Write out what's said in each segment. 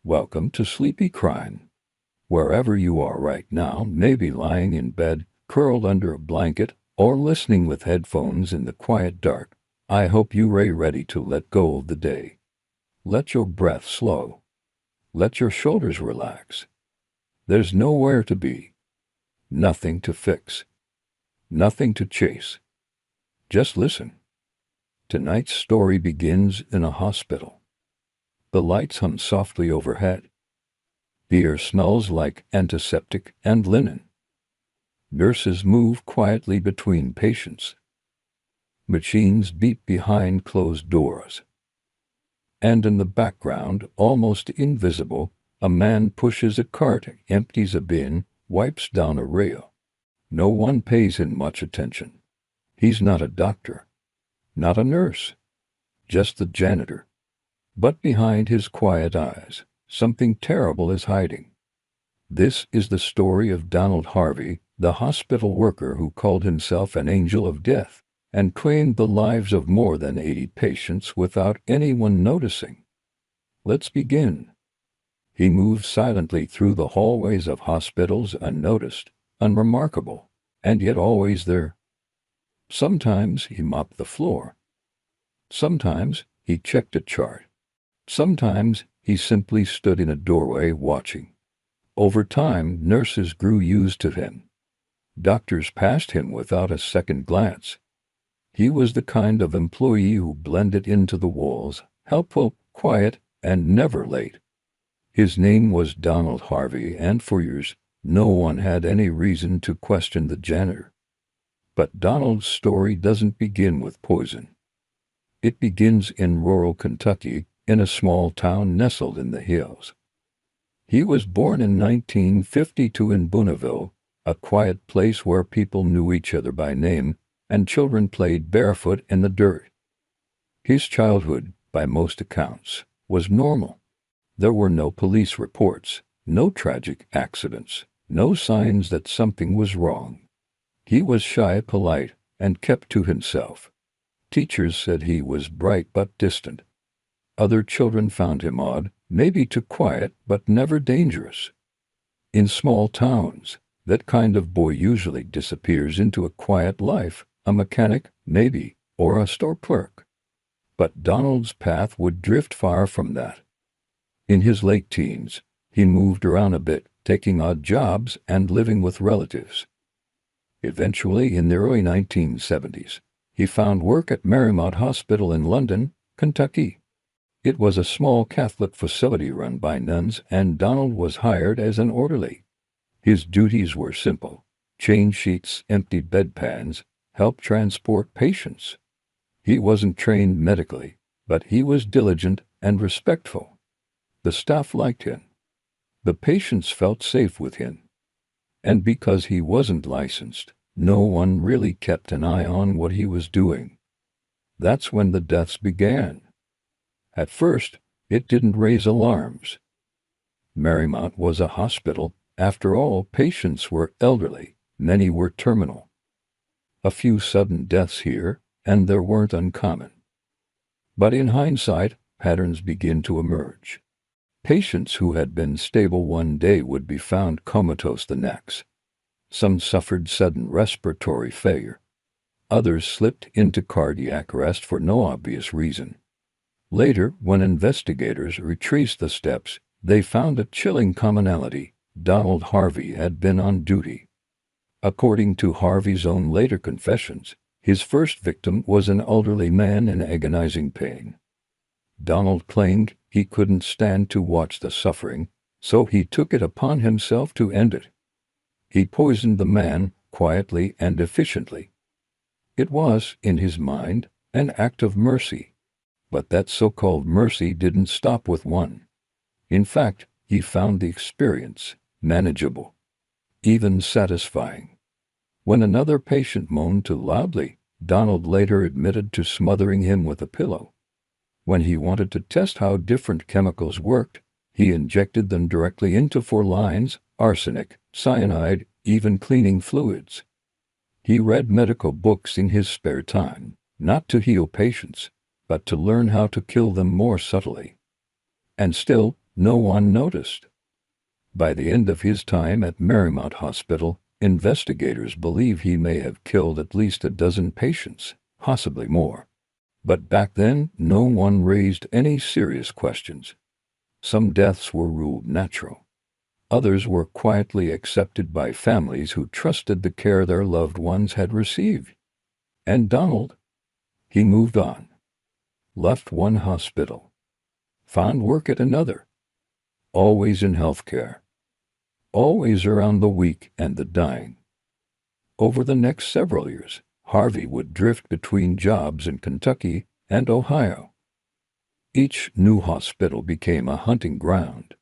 Welcome to Sleepy Crime. Wherever you are right now, maybe lying in bed, curled under a blanket, or listening with headphones in the quiet dark, I hope you're ready to let go of the day. Let your breath slow. Let your shoulders relax. There's nowhere to be. Nothing to fix. Nothing to chase. Just listen. Tonight's story begins in a hospital. The lights hum softly overhead. The air smells like antiseptic and linen. Nurses move quietly between patients. Machines beep behind closed doors. And in the background, almost invisible, a man pushes a cart, empties a bin, wipes down a rail. No one pays him much attention. He's not a doctor, not a nurse, just the janitor. But behind his quiet eyes, something terrible is hiding. This is the story of Donald Harvey, the hospital worker who called himself an angel of death and claimed the lives of more than 80 patients without anyone noticing. Let's begin. He moved silently through the hallways of hospitals, unnoticed, unremarkable, and yet always there. Sometimes he mopped the floor. Sometimes he checked a chart. Sometimes he simply stood in a doorway watching. Over time, nurses grew used to him. Doctors passed him without a second glance. He was the kind of employee who blended into the walls, helpful, quiet, and never late. His name was Donald Harvey, and for years, no one had any reason to question the janitor. But Donald's story doesn't begin with poison. It begins in rural Kentucky, in a small town nestled in the hills. He was born in 1952 in Booneville, a quiet place where people knew each other by name, and children played barefoot in the dirt. His childhood, by most accounts, was normal. There were no police reports, no tragic accidents, no signs that something was wrong. He was shy, polite, and kept to himself. Teachers said he was bright but distant. Other children found him odd, maybe too quiet, but never dangerous. In small towns, that kind of boy usually disappears into a quiet life, a mechanic, maybe, or a store clerk. But Donald's path would drift far from that. In his late teens, he moved around a bit, taking odd jobs and living with relatives. Eventually, in the early 1970s, he found work at Marymount Hospital in London, Kentucky. It was a small Catholic facility run by nuns, and Donald was hired as an orderly. His duties were simple: change sheets, empty bedpans, help transport patients. He wasn't trained medically, but he was diligent and respectful. The staff liked him. The patients felt safe with him. And because he wasn't licensed, no one really kept an eye on what he was doing. That's when the deaths began. At first, it didn't raise alarms. Marymount was a hospital. After all, patients were elderly, many were terminal. A few sudden deaths here and there weren't uncommon. But in hindsight, patterns begin to emerge. Patients who had been stable one day would be found comatose the next. Some suffered sudden respiratory failure. Others slipped into cardiac arrest for no obvious reason. Later, when investigators retraced the steps, they found a chilling commonality: Donald Harvey had been on duty. According to Harvey's own later confessions, his first victim was an elderly man in agonizing pain. Donald claimed he couldn't stand to watch the suffering, so he took it upon himself to end it. He poisoned the man, quietly and efficiently. It was, in his mind, an act of mercy. But that so-called mercy didn't stop with one. In fact, he found the experience manageable, even satisfying. When another patient moaned too loudly, Donald later admitted to smothering him with a pillow. When he wanted to test how different chemicals worked, he injected them directly into formalins, arsenic, cyanide, even cleaning fluids. He read medical books in his spare time, not to heal patients, but to learn how to kill them more subtly. And still, No one noticed. By the end of his time at Marymount Hospital, investigators believe he may have killed at least a dozen patients, possibly more. But back then, no one raised any serious questions. Some deaths were ruled natural. Others were quietly accepted by families who trusted the care their loved ones had received. And Donald? He moved on. Left one hospital. Found work at another. Always in healthcare. Always around the weak and the dying. Over the next several years, Harvey would drift between jobs in Kentucky and Ohio. Each new hospital became a hunting ground.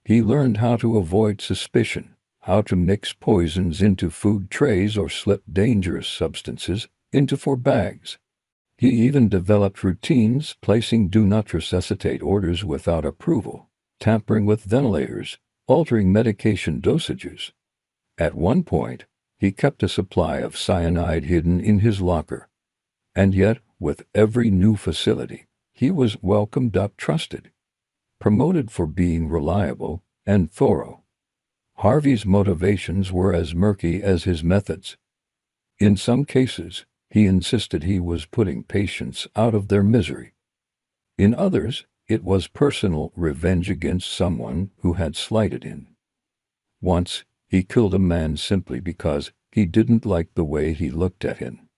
He learned how to avoid suspicion, how to mix poisons into food trays or slip dangerous substances into 4 bags. He even developed routines, placing do not resuscitate orders without approval, tampering with ventilators, altering medication dosages. At one point, he kept a supply of cyanide hidden in his locker. And yet, with every new facility, he was welcomed up, trusted, promoted for being reliable and thorough. Harvey's motivations were as murky as his methods. In some cases, he insisted he was putting patients out of their misery. In others, it was personal revenge against someone who had slighted him. Once, he killed a man simply because he didn't like the way he looked at him.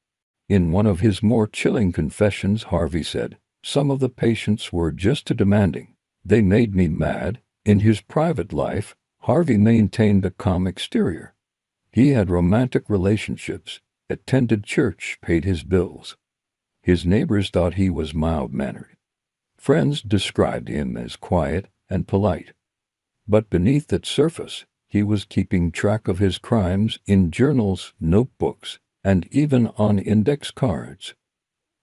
In one of his more chilling confessions, Harvey said, "Some of the patients were just too demanding. They made me mad." In his private life, Harvey maintained a calm exterior. He had romantic relationships, attended church, paid his bills. His neighbors thought he was mild-mannered. Friends described him as quiet and polite. But beneath that surface, he was keeping track of his crimes in journals, notebooks, and even on index cards.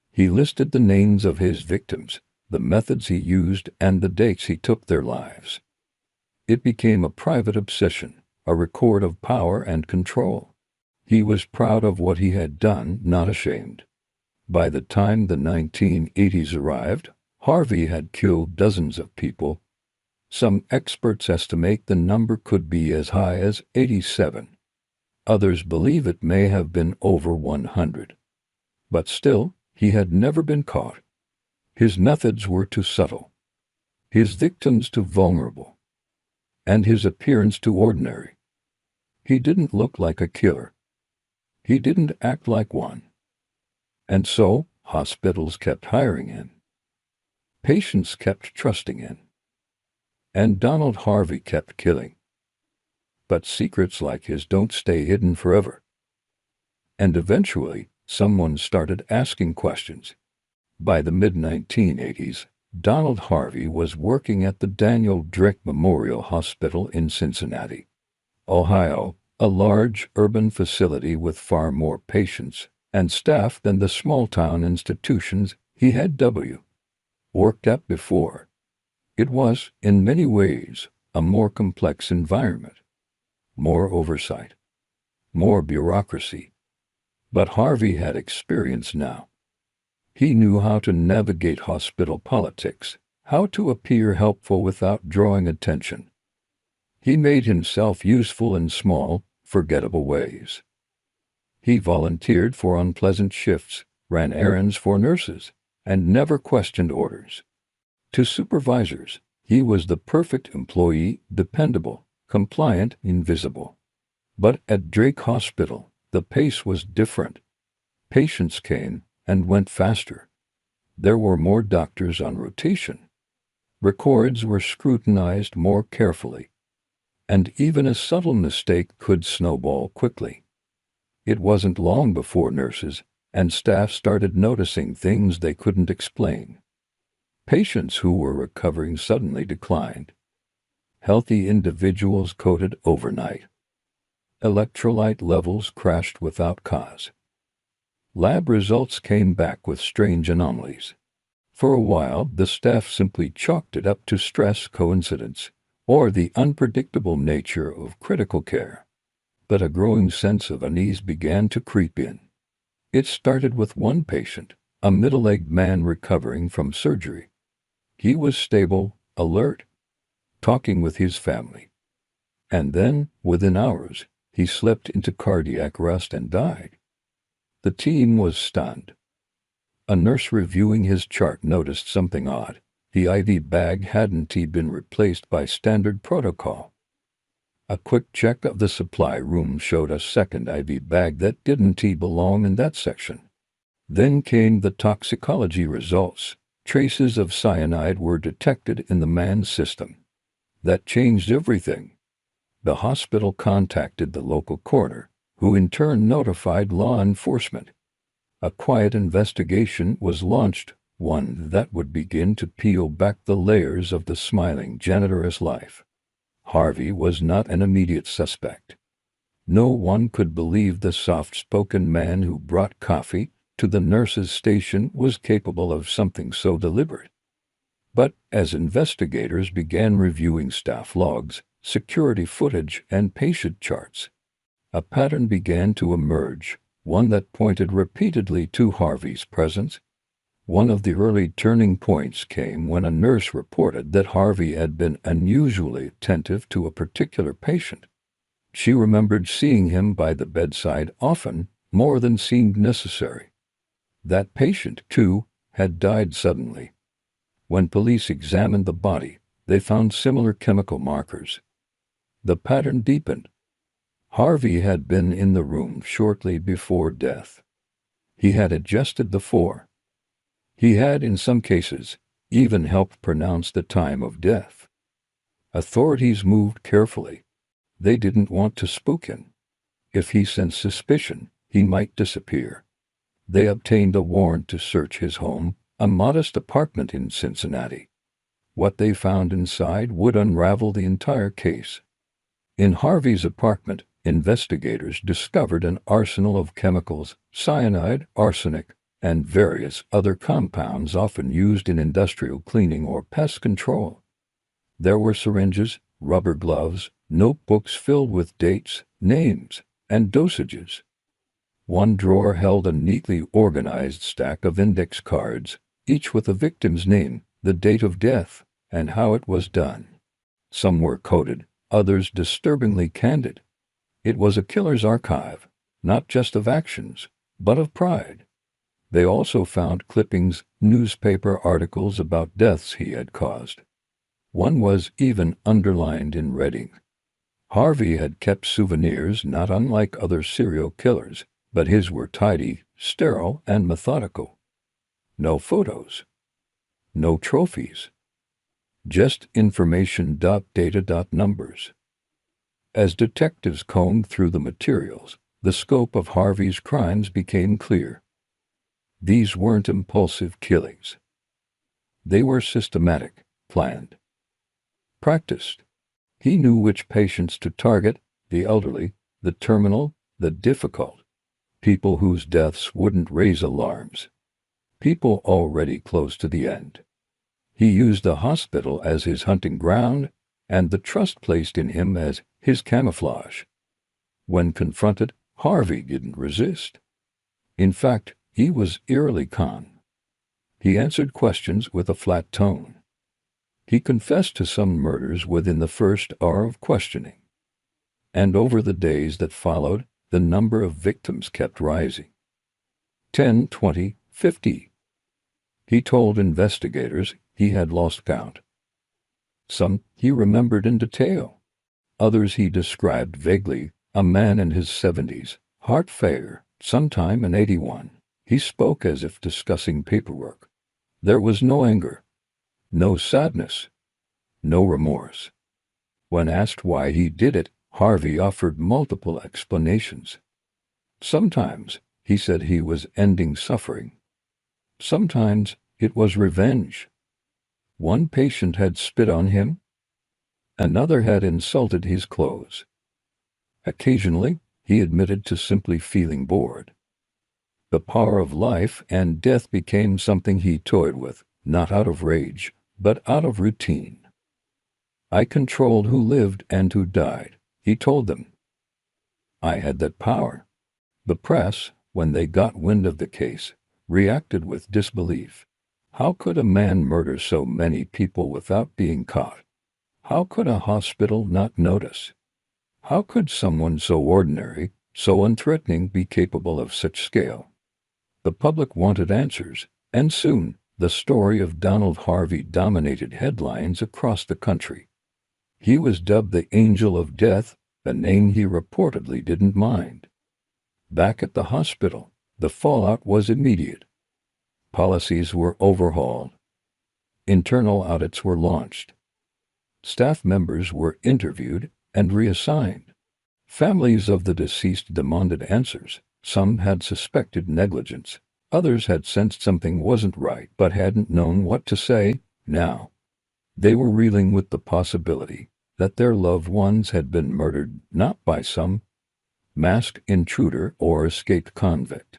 He listed the names of his victims, the methods he used, and the dates he took their lives. It became a private obsession, a record of power and control. He was proud of what he had done, not ashamed. By the time the 1980s arrived, Harvey had killed dozens of people. Some experts estimate the number could be as high as 87. Others believe it may have been over 100. But still, he had never been caught. His methods were too subtle, his victims too vulnerable, and his appearance too ordinary. He didn't look like a killer. He didn't act like one. And so, hospitals kept hiring him. Patients kept trusting him. And Donald Harvey kept killing. But secrets like his don't stay hidden forever. And eventually, someone started asking questions. By the mid-1980s, Donald Harvey was working at the Daniel Drake Memorial Hospital in Cincinnati, Ohio, a large urban facility with far more patients and staff than the small-town institutions he had worked at before. It was, in many ways, a more complex environment, more oversight, more bureaucracy. But Harvey had experience now. He knew how to navigate hospital politics, how to appear helpful without drawing attention. He made himself useful in small, forgettable ways. He volunteered for unpleasant shifts, ran errands for nurses, and never questioned orders. To supervisors, he was the perfect employee, dependable, compliant, invisible. But at Drake Hospital, the pace was different. Patients came and went faster. There were more doctors on rotation. Records were scrutinized more carefully. And even a subtle mistake could snowball quickly. It wasn't long before nurses and staff started noticing things they couldn't explain. Patients who were recovering suddenly declined. Healthy individuals coded overnight. Electrolyte levels crashed without cause. Lab results came back with strange anomalies. For a while, the staff simply chalked it up to stress, coincidence, or the unpredictable nature of critical care. But a growing sense of unease began to creep in. It started with one patient, a middle-aged man recovering from surgery. He was stable, alert, talking with his family. And then, within hours, he slipped into cardiac arrest and died. The team was stunned. A nurse reviewing his chart noticed something odd. The IV bag hadn't been replaced by standard protocol. A quick check of the supply room showed a second IV bag that didn't belong in that section. Then came the toxicology results. Traces of cyanide were detected in the man's system. That changed everything. The hospital contacted the local coroner, who in turn notified law enforcement. A quiet investigation was launched, one that would begin to peel back the layers of the smiling janitor's life. Harvey was not an immediate suspect. No one could believe the soft-spoken man who brought coffee to the nurse's station was capable of something so deliberate. But as investigators began reviewing staff logs, security footage, and patient charts, a pattern began to emerge, one that pointed repeatedly to Harvey's presence. One of the early turning points came when a nurse reported that Harvey had been unusually attentive to a particular patient. She remembered seeing him by the bedside often, more than seemed necessary. That patient, too, had died suddenly. When police examined the body, they found similar chemical markers. The pattern deepened. Harvey had been in the room shortly before death. He had adjusted the four. He had, in some cases, even helped pronounce the time of death. Authorities moved carefully. They didn't want to spook him. If he sensed suspicion, he might disappear. They obtained a warrant to search his home, a modest apartment in Cincinnati. What they found inside would unravel the entire case. In Harvey's apartment, investigators discovered an arsenal of chemicals, cyanide, arsenic, and various other compounds often used in industrial cleaning or pest control. There were syringes, rubber gloves, notebooks filled with dates, names, and dosages. One drawer held a neatly organized stack of index cards, each with a victim's name, the date of death, and how it was done. Some were coded, others disturbingly candid. It was a killer's archive, not just of actions, but of pride. They also found clippings, newspaper articles about deaths he had caused. One was even underlined in red ink. Harvey had kept souvenirs not unlike other serial killers, but his were tidy, sterile, and methodical. No photos. No trophies. Just information. Data. Numbers. As detectives combed through the materials, the scope of Harvey's crimes became clear. These weren't impulsive killings. They were systematic, planned, practiced. He knew which patients to target: the elderly, the terminal, the difficult. People whose deaths wouldn't raise alarms. People already close to the end. He used the hospital as his hunting ground, and the trust placed in him as his camouflage. When confronted, Harvey didn't resist. In fact, he was eerily calm. He answered questions with a flat tone. He confessed to some murders within the first hour of questioning. And over the days that followed, the number of victims kept rising. 10, 20, 50. He told investigators he had lost count. Some he remembered in detail. Others he described vaguely: a man in his 70s, heart failure, sometime in 81. He spoke as if discussing paperwork. There was no anger, no sadness, no remorse. When asked why he did it, Harvey offered multiple explanations. Sometimes he said he was ending suffering. Sometimes it was revenge. One patient had spit on him. Another had insulted his clothes. Occasionally, he admitted to simply feeling bored. The power of life and death became something he toyed with, not out of rage, but out of routine. I controlled who lived and who died, he told them. I had that power. The press, when they got wind of the case, reacted with disbelief. How could a man murder so many people without being caught? How could a hospital not notice? How could someone so ordinary, so unthreatening, be capable of such scale? The public wanted answers, and soon the story of Donald Harvey dominated headlines across the country. He was dubbed the Angel of Death, a name he reportedly didn't mind. Back at the hospital, the fallout was immediate. Policies were overhauled. Internal audits were launched. Staff members were interviewed and reassigned. Families of the deceased demanded answers. Some had suspected negligence. Others had sensed something wasn't right but hadn't known what to say. Now, they were reeling with the possibility that their loved ones had been murdered not by some masked intruder or escaped convict,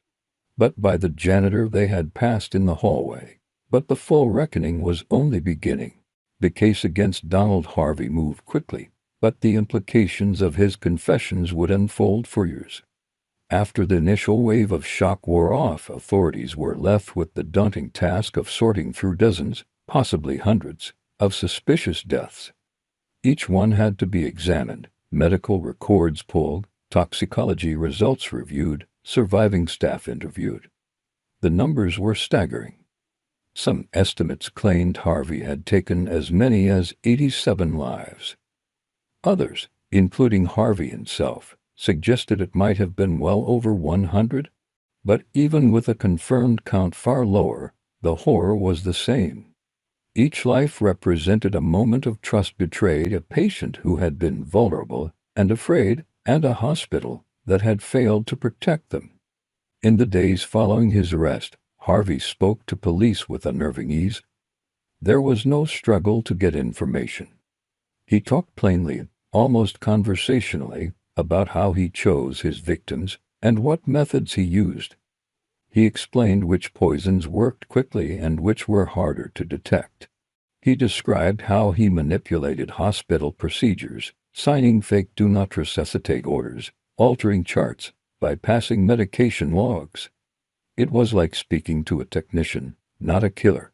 but by the janitor they had passed in the hallway. But the full reckoning was only beginning. The case against Donald Harvey moved quickly, but the implications of his confessions would unfold for years. After the initial wave of shock wore off, authorities were left with the daunting task of sorting through dozens, possibly hundreds, of suspicious deaths. Each one had to be examined, medical records pulled, toxicology results reviewed, surviving staff interviewed. The numbers were staggering. Some estimates claimed Harvey had taken as many as 87 lives. Others, including Harvey himself, suggested it might have been well over 100. But even with a confirmed count far lower, the horror was the same. Each life represented a moment of trust betrayed, a patient who had been vulnerable and afraid, and a hospital that had failed to protect them. In the days following his arrest, Harvey spoke to police with unnerving ease. There was no struggle to get information. He talked plainly, almost conversationally, about how he chose his victims and what methods he used. He explained which poisons worked quickly and which were harder to detect. He described how he manipulated hospital procedures, signing fake do not resuscitate orders, altering charts, bypassing medication logs. It was like speaking to a technician, not a killer.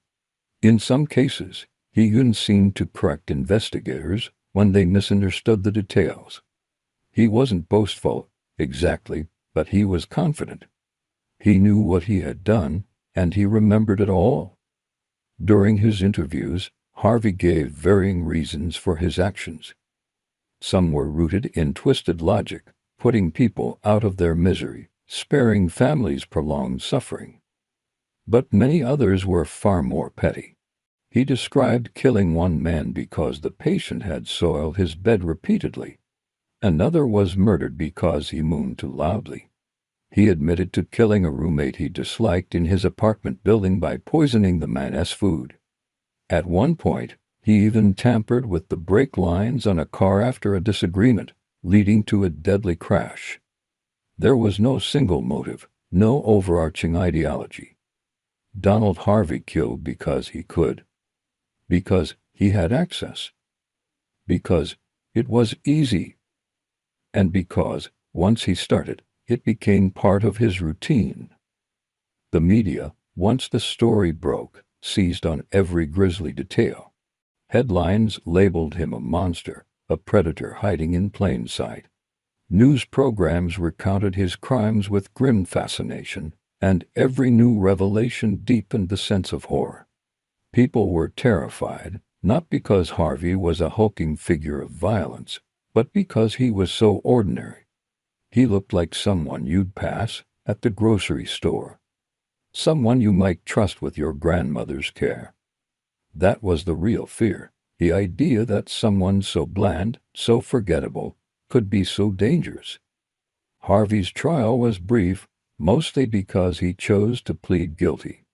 In some cases, he even seemed to correct investigators when they misunderstood the details. He wasn't boastful, exactly, but he was confident. He knew what he had done, and he remembered it all. During his interviews, Harvey gave varying reasons for his actions. Some were rooted in twisted logic, putting people out of their misery, sparing families prolonged suffering. But many others were far more petty. He described killing one man because the patient had soiled his bed repeatedly. Another was murdered because he moaned too loudly. He admitted to killing a roommate he disliked in his apartment building by poisoning the man's food. At one point, he even tampered with the brake lines on a car after a disagreement, leading to a deadly crash. There was no single motive, no overarching ideology. Donald Harvey killed because he could. Because he had access. Because it was easy. And because, once he started, it became part of his routine. The media, once the story broke, seized on every grisly detail. Headlines labeled him a monster, a predator hiding in plain sight. News programs recounted his crimes with grim fascination, and every new revelation deepened the sense of horror. People were terrified, not because Harvey was a hulking figure of violence, but because he was so ordinary. He looked like someone you'd pass at the grocery store. Someone you might trust with your grandmother's care. That was the real fear, the idea that someone so bland, so forgettable, could be so dangerous. Harvey's trial was brief, mostly because he chose to plead guilty.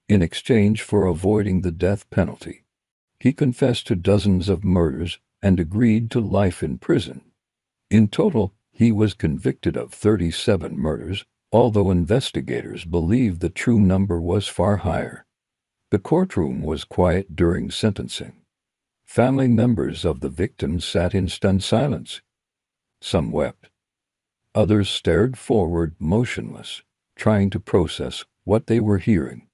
In exchange for avoiding the death penalty, he confessed to dozens of murders and agreed to life in prison. In total, he was convicted of 37 murders, although investigators believed the true number was far higher. The courtroom was quiet during sentencing. Family members of the victims sat in stunned silence. Some wept. Others stared forward motionless, trying to process what they were hearing.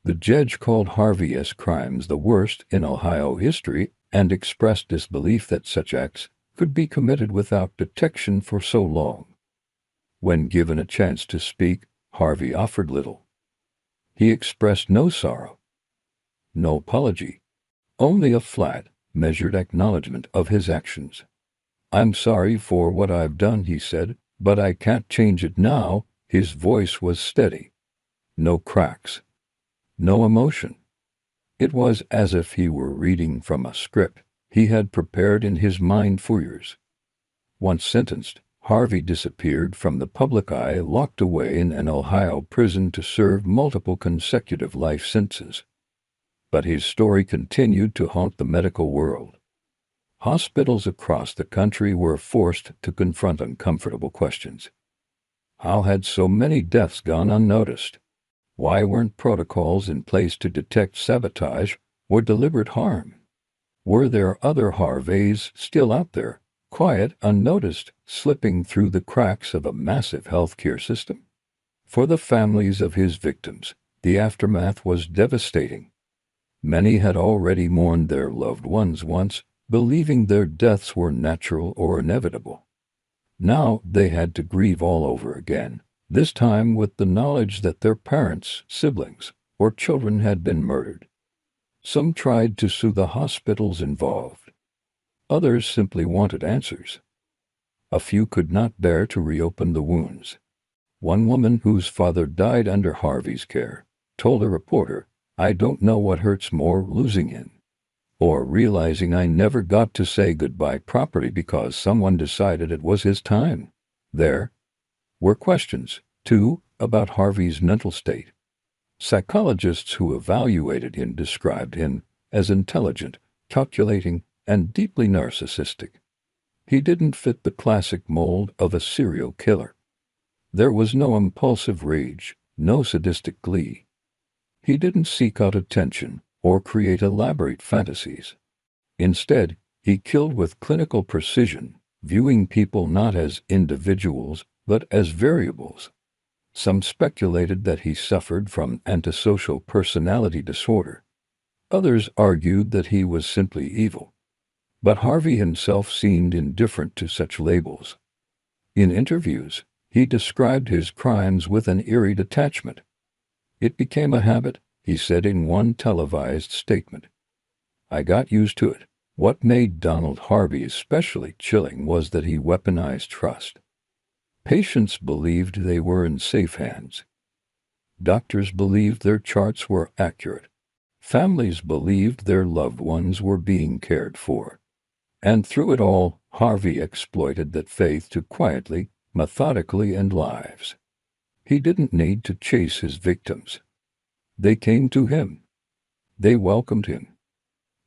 The judge called Harvey's crimes the worst in Ohio history and expressed disbelief that such acts could be committed without detection for so long. When given a chance to speak, Harvey offered little. He expressed no sorrow, no apology, only a flat, measured acknowledgement of his actions. "I'm sorry for what I've done," he said, "but I can't change it now." His voice was steady. No cracks. No emotion. It was as if he were reading from a script he had prepared in his mind for years. Once sentenced, Harvey disappeared from the public eye, locked away in an Ohio prison to serve multiple consecutive life sentences. But his story continued to haunt the medical world. Hospitals across the country were forced to confront uncomfortable questions. How had so many deaths gone unnoticed? Why weren't protocols in place to detect sabotage or deliberate harm? Were there other Harveys still out there, quiet, unnoticed, slipping through the cracks of a massive healthcare system? For the families of his victims, the aftermath was devastating. Many had already mourned their loved ones once, believing their deaths were natural or inevitable. Now they had to grieve all over again, this time with the knowledge that their parents, siblings, or children had been murdered. Some tried to sue the hospitals involved. Others simply wanted answers. A few could not bear to reopen the wounds. One woman whose father died under Harvey's care told a reporter, "I don't know what hurts more, losing him or realizing I never got to say goodbye properly because someone decided it was his time." There were questions, too, about Harvey's mental state. Psychologists who evaluated him described him as intelligent, calculating, and deeply narcissistic. He didn't fit the classic mold of a serial killer. There was no impulsive rage, no sadistic glee. He didn't seek out attention or create elaborate fantasies. Instead, he killed with clinical precision, viewing people not as individuals but as variables. Some speculated that he suffered from antisocial personality disorder. Others argued that he was simply evil. But Harvey himself seemed indifferent to such labels. In interviews, he described his crimes with an eerie detachment. "It became a habit," he said in one televised statement. "I got used to it." What made Donald Harvey especially chilling was that he weaponized trust. Patients believed they were in safe hands. Doctors believed their charts were accurate. Families believed their loved ones were being cared for. And through it all, Harvey exploited that faith to quietly, methodically end lives. He didn't need to chase his victims. They came to him. They welcomed him.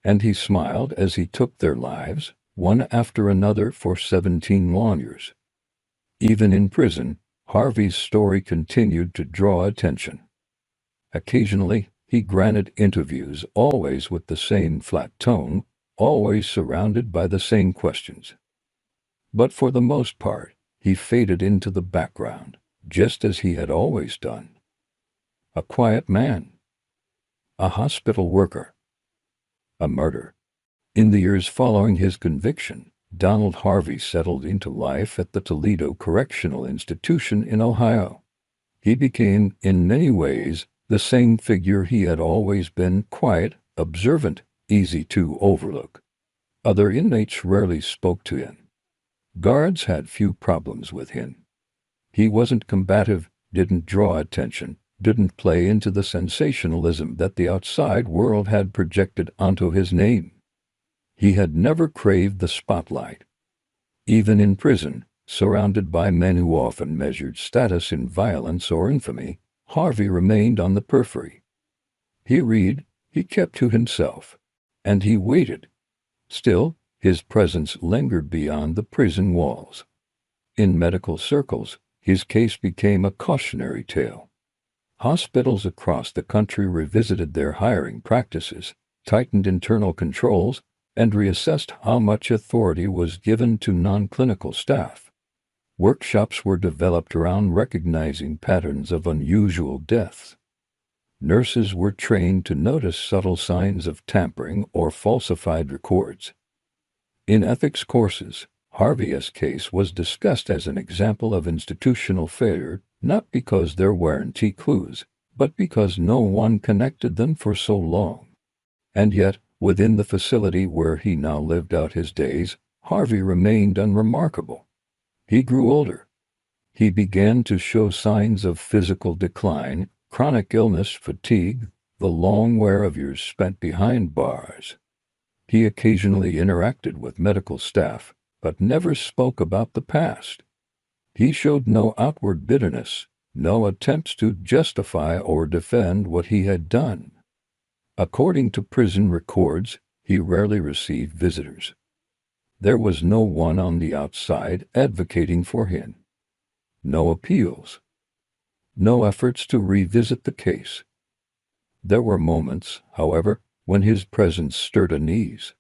And he smiled as he took their lives, one after another, for 17 long years. Even in prison, Harvey's story continued to draw attention. Occasionally, he granted interviews, always with the same flat tone, always surrounded by the same questions. But for the most part, he faded into the background, just as he had always done. A quiet man. A hospital worker. A murder. In the years following his conviction, Donald Harvey settled into life at the Toledo Correctional Institution in Ohio. He became, in many ways, the same figure he had always been: quiet, observant, easy to overlook. Other inmates rarely spoke to him. Guards had few problems with him. He wasn't combative, didn't draw attention, didn't play into the sensationalism that the outside world had projected onto his name. He had never craved the spotlight. Even in prison, surrounded by men who often measured status in violence or infamy, Harvey remained on the periphery. He read, he kept to himself, and he waited. Still, his presence lingered beyond the prison walls. In medical circles, his case became a cautionary tale. Hospitals across the country revisited their hiring practices, tightened internal controls, and reassessed how much authority was given to non-clinical staff. Workshops were developed around recognizing patterns of unusual deaths. Nurses were trained to notice subtle signs of tampering or falsified records. In ethics courses, Harvey's case was discussed as an example of institutional failure, not because there weren't clues, but because no one connected them for so long. And yet, within the facility where he now lived out his days, Harvey remained unremarkable. He grew older. He began to show signs of physical decline, chronic illness, fatigue, the long wear of years spent behind bars. He occasionally interacted with medical staff, but never spoke about the past. He showed no outward bitterness, no attempts to justify or defend what he had done. According to prison records, he rarely received visitors. There was no one on the outside advocating for him. No appeals. No efforts to revisit the case. There were moments, however, when his presence stirred unease.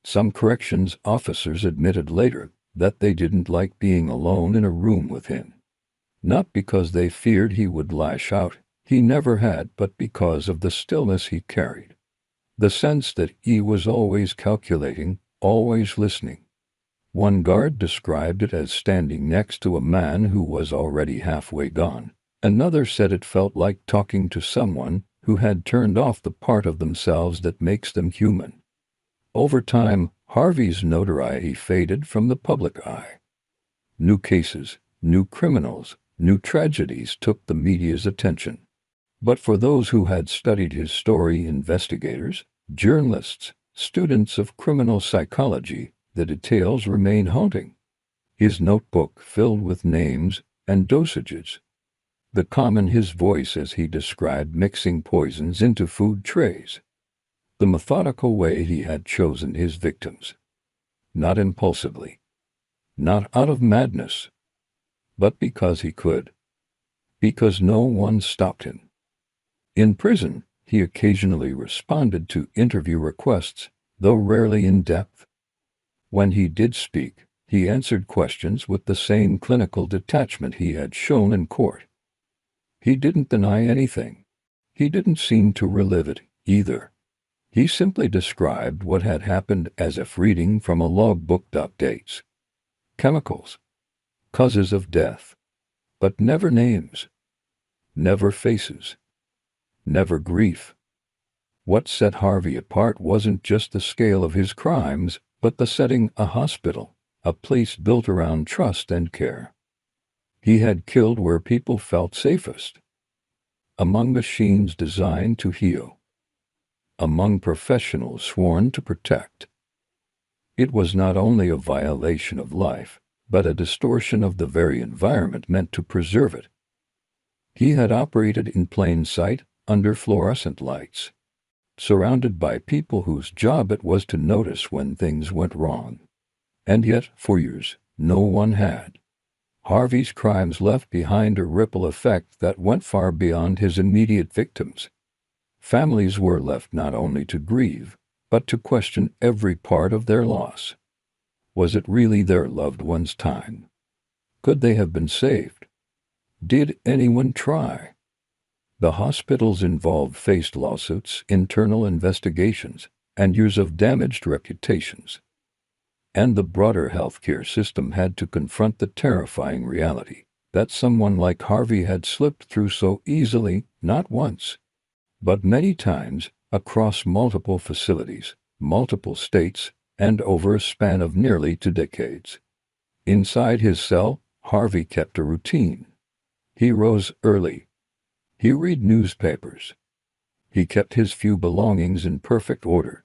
Some corrections officers admitted later that they didn't like being alone in a room with him. Not because they feared he would lash out, he never had, but because of the stillness he carried. The sense that he was always calculating, always listening. One guard described it as standing next to a man who was already halfway gone. Another said it felt like talking to someone who had turned off the part of themselves that makes them human. Over time, Harvey's notoriety faded from the public eye. New cases, new criminals, new tragedies took the media's attention. But for those who had studied his story, investigators, journalists, students of criminal psychology, the details remain haunting. His notebook filled with names and dosages. The calm in his voice as he described mixing poisons into food trays. The methodical way he had chosen his victims. Not impulsively. Not out of madness. But because he could. Because no one stopped him. In prison, he occasionally responded to interview requests, though rarely in depth. When he did speak, he answered questions with the same clinical detachment he had shown in court. He didn't deny anything. He didn't seem to relive it, either. He simply described what had happened as if reading from a logbook. Dates, chemicals, causes of death, but never names, never faces, never grief. What set Harvey apart wasn't just the scale of his crimes, but the setting, a hospital, a place built around trust and care. He had killed where people felt safest, among machines designed to heal, among professionals sworn to protect. It was not only a violation of life, but a distortion of the very environment meant to preserve it. He had operated in plain sight, under fluorescent lights, surrounded by people whose job it was to notice when things went wrong. And yet, for years, no one had. Harvey's crimes left behind a ripple effect that went far beyond his immediate victims. Families were left not only to grieve, but to question every part of their loss. Was it really their loved one's time? Could they have been saved? Did anyone try? The hospitals involved faced lawsuits, internal investigations, and years of damaged reputations. And the broader healthcare system had to confront the terrifying reality that someone like Harvey had slipped through so easily, not once, but many times, across multiple facilities, multiple states, and over a span of nearly 2 decades. Inside his cell, Harvey kept a routine. He rose early. He read newspapers. He kept his few belongings in perfect order.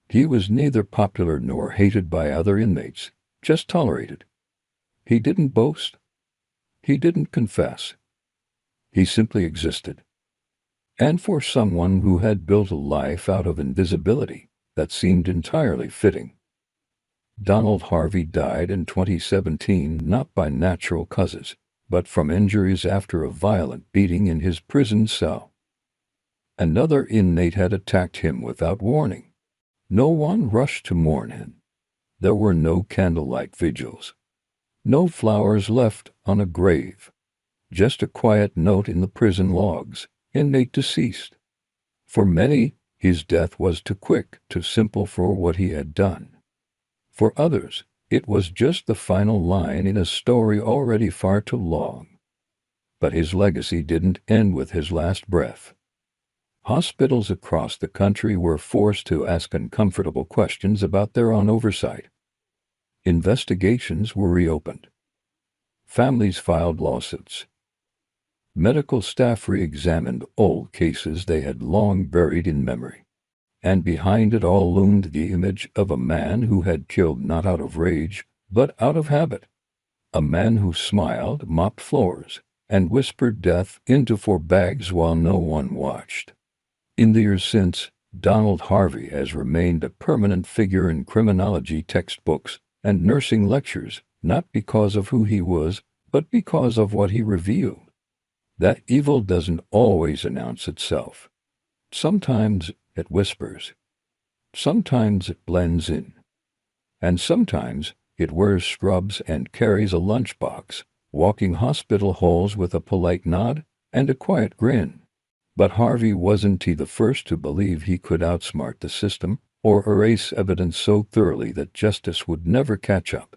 He was neither popular nor hated by other inmates, just tolerated. He didn't boast. He didn't confess. He simply existed. And for someone who had built a life out of invisibility, that seemed entirely fitting. Donald Harvey died in 2017 not by natural causes, but from injuries after a violent beating in his prison cell. Another inmate had attacked him without warning. No one rushed to mourn him. There were no candlelight vigils. No flowers left on a grave. Just a quiet note in the prison logs, inmate deceased. For many, his death was too quick, too simple for what he had done. For others, it was just the final line in a story already far too long. But his legacy didn't end with his last breath. Hospitals across the country were forced to ask uncomfortable questions about their own oversight. Investigations were reopened. Families filed lawsuits. Medical staff re-examined old cases they had long buried in memory. And behind it all loomed the image of a man who had killed not out of rage, but out of habit. A man who smiled, mopped floors, and whispered death into 4 bags while no one watched. In the years since, Donald Harvey has remained a permanent figure in criminology textbooks and nursing lectures, not because of who he was, but because of what he revealed. That evil doesn't always announce itself. Sometimes it whispers. Sometimes it blends in. And sometimes it wears scrubs and carries a lunchbox, walking hospital halls with a polite nod and a quiet grin. But Harvey wasn't he the first to believe he could outsmart the system or erase evidence so thoroughly that justice would never catch up.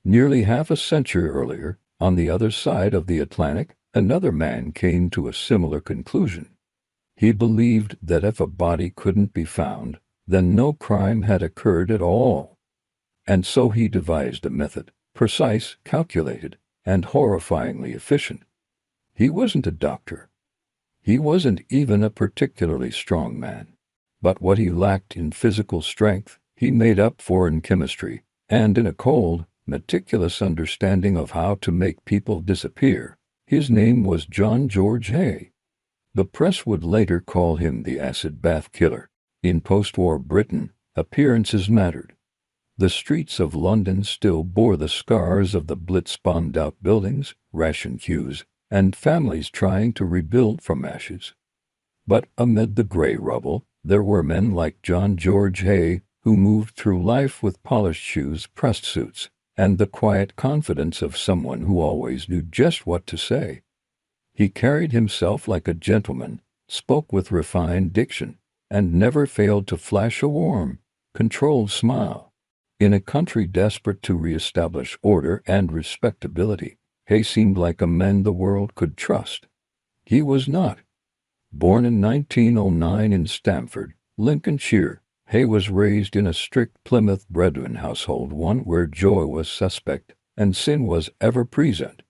Nearly half a century earlier, on the other side of the Atlantic, another man came to a similar conclusion. He believed that if a body couldn't be found, then no crime had occurred at all. And so he devised a method, precise, calculated, and horrifyingly efficient. He wasn't a doctor. He wasn't even a particularly strong man. But what he lacked in physical strength, he made up for in chemistry, and in a cold, meticulous understanding of how to make people disappear. His name was John George Haigh. The press would later call him the acid bath killer. In post-war Britain, appearances mattered. The streets of London still bore the scars of the Blitz-bombed-out buildings, ration queues, and families trying to rebuild from ashes. But amid the gray rubble, there were men like John George Haigh who moved through life with polished shoes, pressed suits, and the quiet confidence of someone who always knew just what to say. He carried himself like a gentleman, spoke with refined diction, and never failed to flash a warm, controlled smile. In a country desperate to reestablish order and respectability, Haigh seemed like a man the world could trust. He was not. Born in 1909 in Stamford, Lincolnshire, Haigh was raised in a strict Plymouth Brethren household, one where joy was suspect and sin was ever present.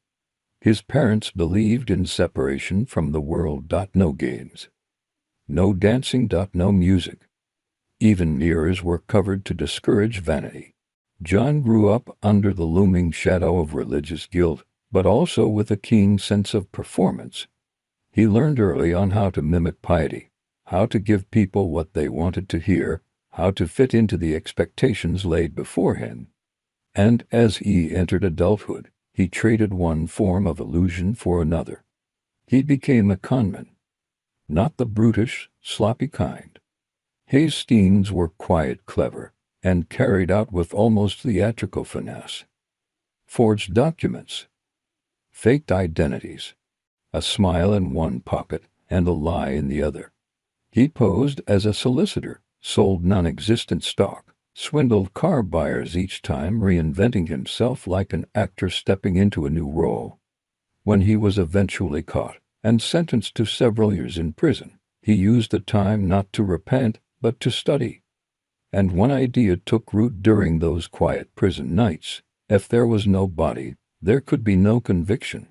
His parents believed in separation from the world. No games. No dancing. No music. Even mirrors were covered to discourage vanity. John grew up under the looming shadow of religious guilt, but also with a keen sense of performance. He learned early on how to mimic piety, how to give people what they wanted to hear, how to fit into the expectations laid before him. And as he entered adulthood, he traded one form of illusion for another. He became a conman. Not the brutish, sloppy kind. Haigh's schemes were quiet, clever, and carried out with almost theatrical finesse. Forged documents. Faked identities. A smile in one pocket and a lie in the other. He posed as a solicitor, sold non-existent stock, swindled car buyers, each time reinventing himself like an actor stepping into a new role. When he was eventually caught and sentenced to several years in prison, he used the time not to repent, but to study. And one idea took root during those quiet prison nights: if there was no body, there could be no conviction.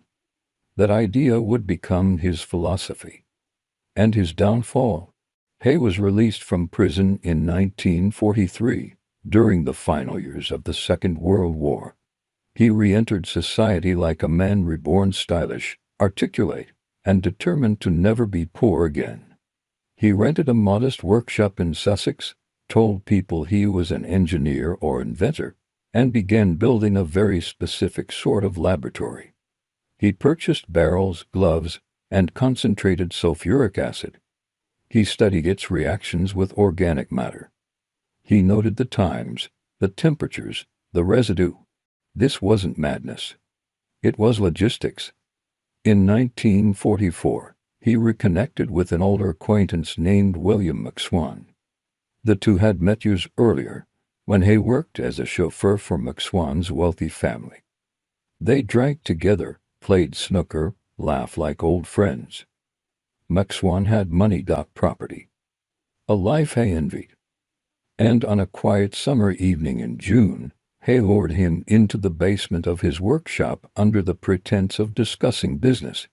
That idea would become his philosophy. And his downfall. Haigh was released from prison in 1943, during the final years of the Second World War. He re-entered society like a man reborn, stylish, articulate, and determined to never be poor again. He rented a modest workshop in Sussex, told people he was an engineer or inventor, and began building a very specific sort of laboratory. He purchased barrels, gloves, and concentrated sulfuric acid. He studied its reactions with organic matter. He noted the times, the temperatures, the residue. This wasn't madness. It was logistics. In 1944, He reconnected with an older acquaintance named William McSwan. The two had met years earlier, when Haigh worked as a chauffeur for McSwan's wealthy family. They drank together, played snooker, laughed like old friends. McSwan had money, property, a life Haigh envied. And on a quiet summer evening in June, Haigh lured him into the basement of his workshop under the pretense of discussing business.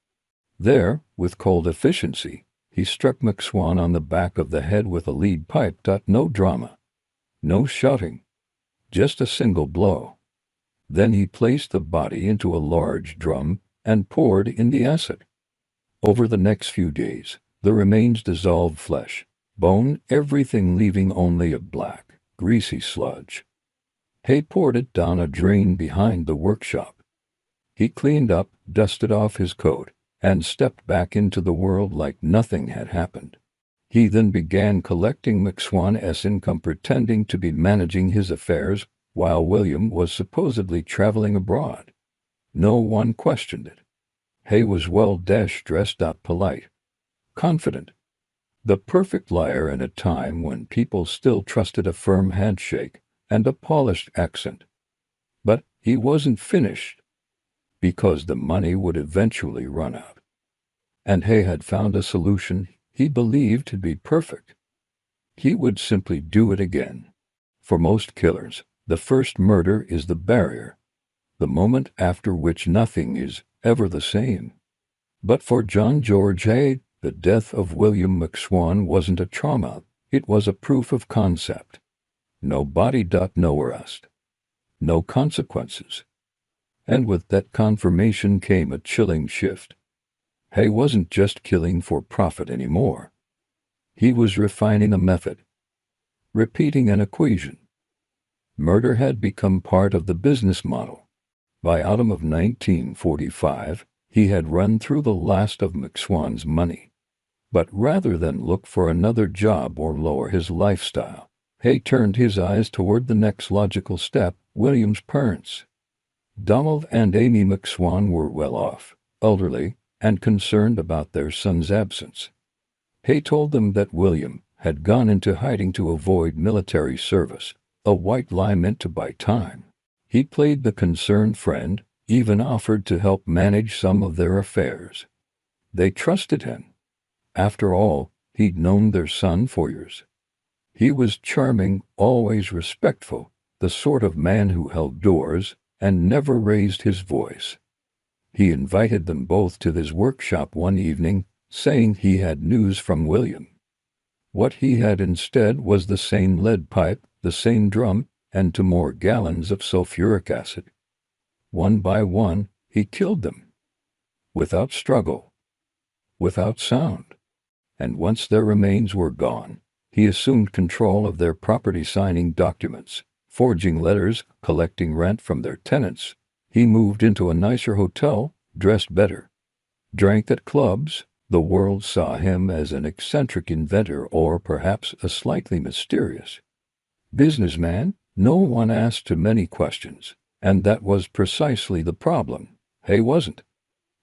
There, with cold efficiency, he struck McSwan on the back of the head with a lead pipe. No drama. No shouting. Just a single blow. Then he placed the body into a large drum and poured in the acid. Over the next few days, the remains dissolved flesh, bone, everything, leaving only a black, greasy sludge. Haigh poured it down a drain behind the workshop. He cleaned up, dusted off his coat, and stepped back into the world like nothing had happened. He then began collecting McSwan's income, pretending to be managing his affairs while William was supposedly traveling abroad. No one questioned it. Haigh was well-dressed up, polite, confident. The perfect liar in a time when people still trusted a firm handshake and a polished accent. But he wasn't finished, because the money would eventually run out. And Haigh had found a solution he believed to be perfect. He would simply do it again. For most killers, the first murder is the barrier, the moment after which nothing is ever the same. But for John George Haigh, the death of William McSwan wasn't a trauma, it was a proof of concept. No body, no arrest. No consequences. And with that confirmation came a chilling shift. Haigh wasn't just killing for profit anymore. He was refining a method, repeating an equation. Murder had become part of the business model. By autumn of 1945, he had run through the last of McSwan's money. But rather than look for another job or lower his lifestyle, Haigh turned his eyes toward the next logical step. William's parents, Donald and Amy McSwan, were well off, elderly, and concerned about their son's absence. Haigh told them that William had gone into hiding to avoid military service, a white lie meant to buy time. He played the concerned friend, even offered to help manage some of their affairs. They trusted him. After all, he'd known their son for years. He was charming, always respectful, the sort of man who held doors and never raised his voice. He invited them both to his workshop one evening, saying he had news from William. What he had instead was the same lead pipe, the same drum, and 2 more gallons of sulfuric acid. One by one, he killed them. Without struggle. Without sound. And once their remains were gone, he assumed control of their property, signing documents, forging letters, collecting rent from their tenants. He moved into a nicer hotel, dressed better, drank at clubs. The world saw him as an eccentric inventor, or perhaps a slightly mysterious businessman. No one asked too many questions, and that was precisely the problem. Haigh wasn't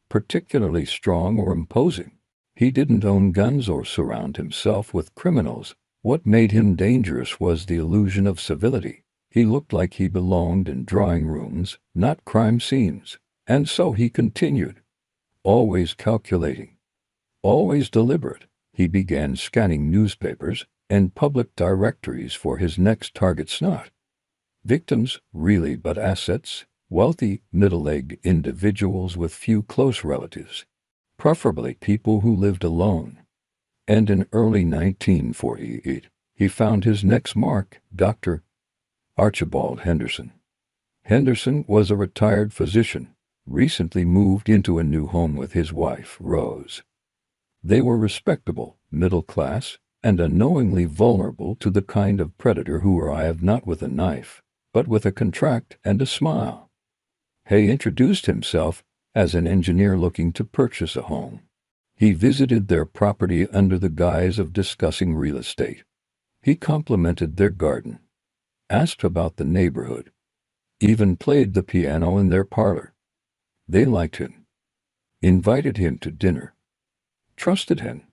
particularly strong or imposing. He didn't own guns or surround himself with criminals. What made him dangerous was the illusion of civility. He looked like he belonged in drawing rooms, not crime scenes. And so he continued, always calculating, always deliberate. He began scanning newspapers and public directories for his next targets, not victims, really, but assets, wealthy, middle-aged individuals with few close relatives, preferably people who lived alone. And in early 1948, he found his next mark, Dr. Archibald Henderson. Henderson was a retired physician, recently moved into a new home with his wife, Rose. They were respectable, middle class, and unknowingly vulnerable to the kind of predator who arrived not with a knife, but with a contract and a smile. Haigh introduced himself as an engineer looking to purchase a home. He visited their property under the guise of discussing real estate. He complimented their garden, asked about the neighborhood, even played the piano in their parlor. They liked him, invited him to dinner, trusted him.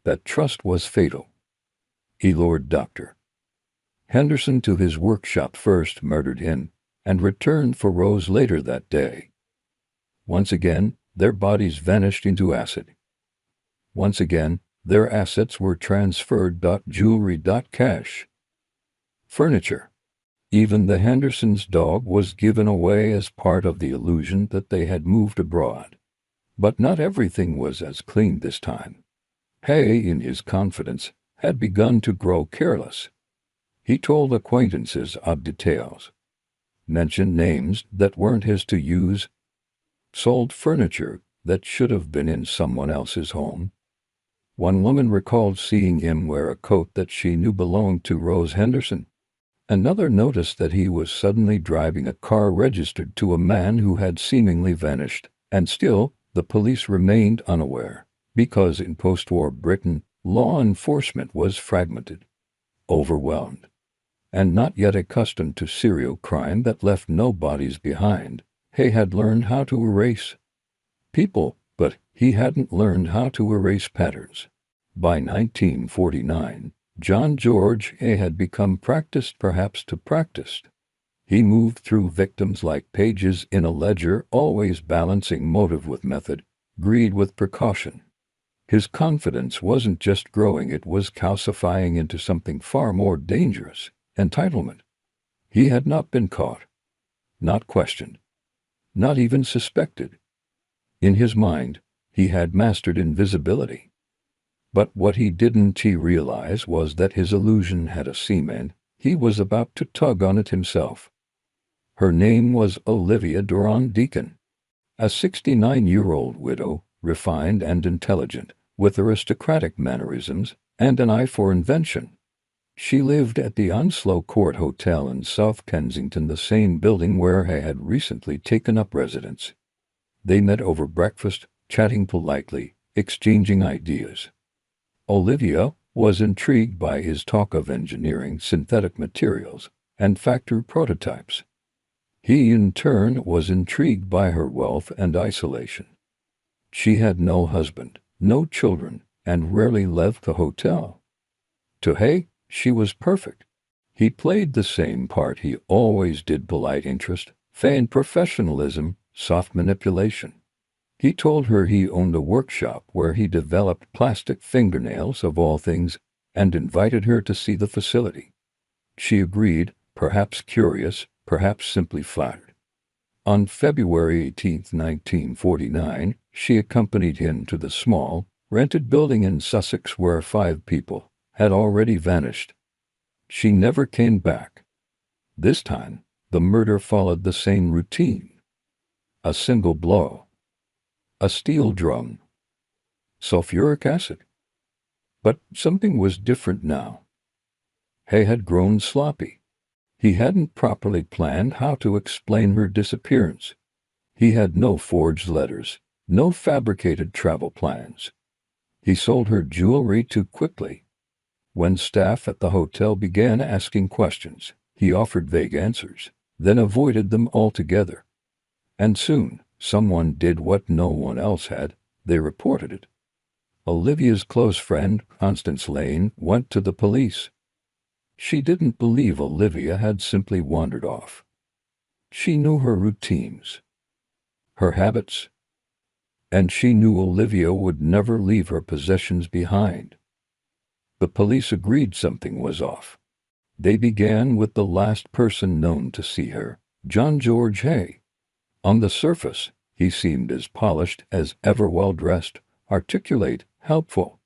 That trust was fatal. He lured Dr. Henderson to his workshop first, murdered him, and returned for Rose later that day. Once again, their bodies vanished into acid. Once again, their assets were transferred. Jewelry, cash, furniture. Even the Hendersons' dog was given away as part of the illusion that they had moved abroad. But not everything was as clean this time. Haigh, in his confidence, had begun to grow careless. He told acquaintances odd details, mentioned names that weren't his to use, sold furniture that should have been in someone else's home. One woman recalled seeing him wear a coat that she knew belonged to Rose Henderson. Another noticed that he was suddenly driving a car registered to a man who had seemingly vanished, and still the police remained unaware, because in post-war Britain, law enforcement was fragmented, overwhelmed, and not yet accustomed to serial crime that left no bodies behind. Haigh had learned how to erase people, but he hadn't learned how to erase patterns. By 1949, John George Haigh had become practiced, perhaps too practiced. He moved through victims like pages in a ledger, always balancing motive with method, greed with precaution. His confidence wasn't just growing, it was calcifying into something far more dangerous: entitlement. He had not been caught, not questioned, not even suspected. In his mind, he had mastered invisibility. But what he didn't realize was that his illusion had a seam, and he was about to tug on it himself. Her name was Olivia Durand Deacon, a 69-year-old widow, refined and intelligent, with aristocratic mannerisms and an eye for invention. She lived at the Onslow Court Hotel in South Kensington, the same building where Haigh had recently taken up residence. They met over breakfast, chatting politely, exchanging ideas. Olivia was intrigued by his talk of engineering, synthetic materials, and factory prototypes. He, in turn, was intrigued by her wealth and isolation. She had no husband, no children, and rarely left the hotel. To Haigh, she was perfect. He played the same part he always did: polite interest, feigned professionalism, soft manipulation. He told her he owned a workshop where he developed plastic fingernails, of all things, and invited her to see the facility. She agreed, perhaps curious, perhaps simply flattered. On February 18, 1949, she accompanied him to the small, rented building in Sussex where 5 people had already vanished. She never came back. This time, the murder followed the same routine. A single blow. A steel drum. Sulfuric acid. But something was different now. Haigh had grown sloppy. He hadn't properly planned how to explain her disappearance. He had no forged letters, no fabricated travel plans. He sold her jewelry too quickly. When staff at the hotel began asking questions, he offered vague answers, then avoided them altogether. And soon, someone did what no one else had: they reported it. Olivia's close friend, Constance Lane, went to the police. She didn't believe Olivia had simply wandered off. She knew her routines, her habits, and she knew Olivia would never leave her possessions behind. The police agreed something was off. They began with the last person known to see her, John George Haigh. On the surface, he seemed as polished as ever, well-dressed, articulate, helpful.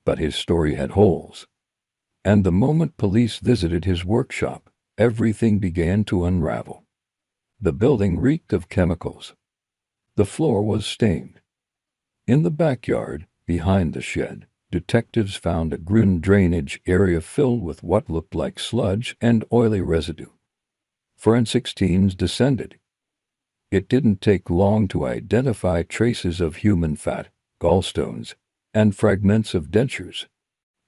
But his story had holes. And the moment police visited his workshop, everything began to unravel. The building reeked of chemicals. The floor was stained. In the backyard, behind the shed, detectives found a green drainage area filled with what looked like sludge and oily residue. Forensics teams descended. It didn't take long to identify traces of human fat, gallstones, and fragments of dentures.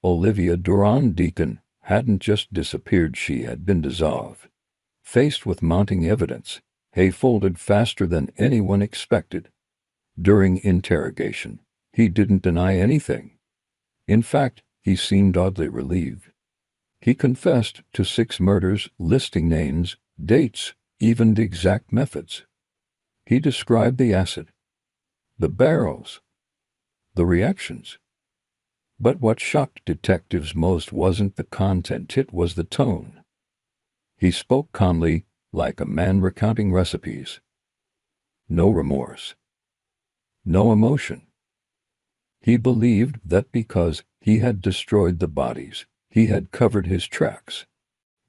Olivia Durand Deacon hadn't just disappeared, she had been dissolved. Faced with mounting evidence, Haigh folded faster than anyone expected. During interrogation, He didn't deny anything. In fact, he seemed oddly relieved. He confessed to 6 murders, listing names, dates, even the exact methods. He described the acid, the barrels, the reactions. But what shocked detectives most wasn't the content, it was the tone. He spoke calmly, like a man recounting recipes. No remorse. No emotion. He believed that because he had destroyed the bodies, he had covered his tracks.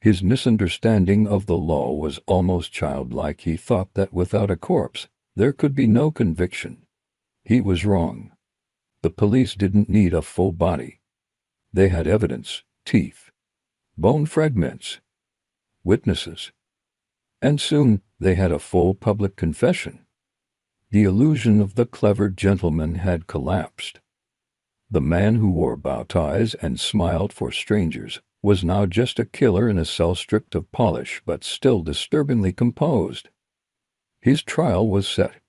His misunderstanding of the law was almost childlike. He thought that without a corpse, there could be no conviction. He was wrong. The police didn't need a full body. They had evidence, teeth, bone fragments, witnesses. And soon they had a full public confession. The illusion of the clever gentleman had collapsed. The man who wore bow ties and smiled for strangers was now just a killer in a cell stripped of polish but still disturbingly composed. His trial was set.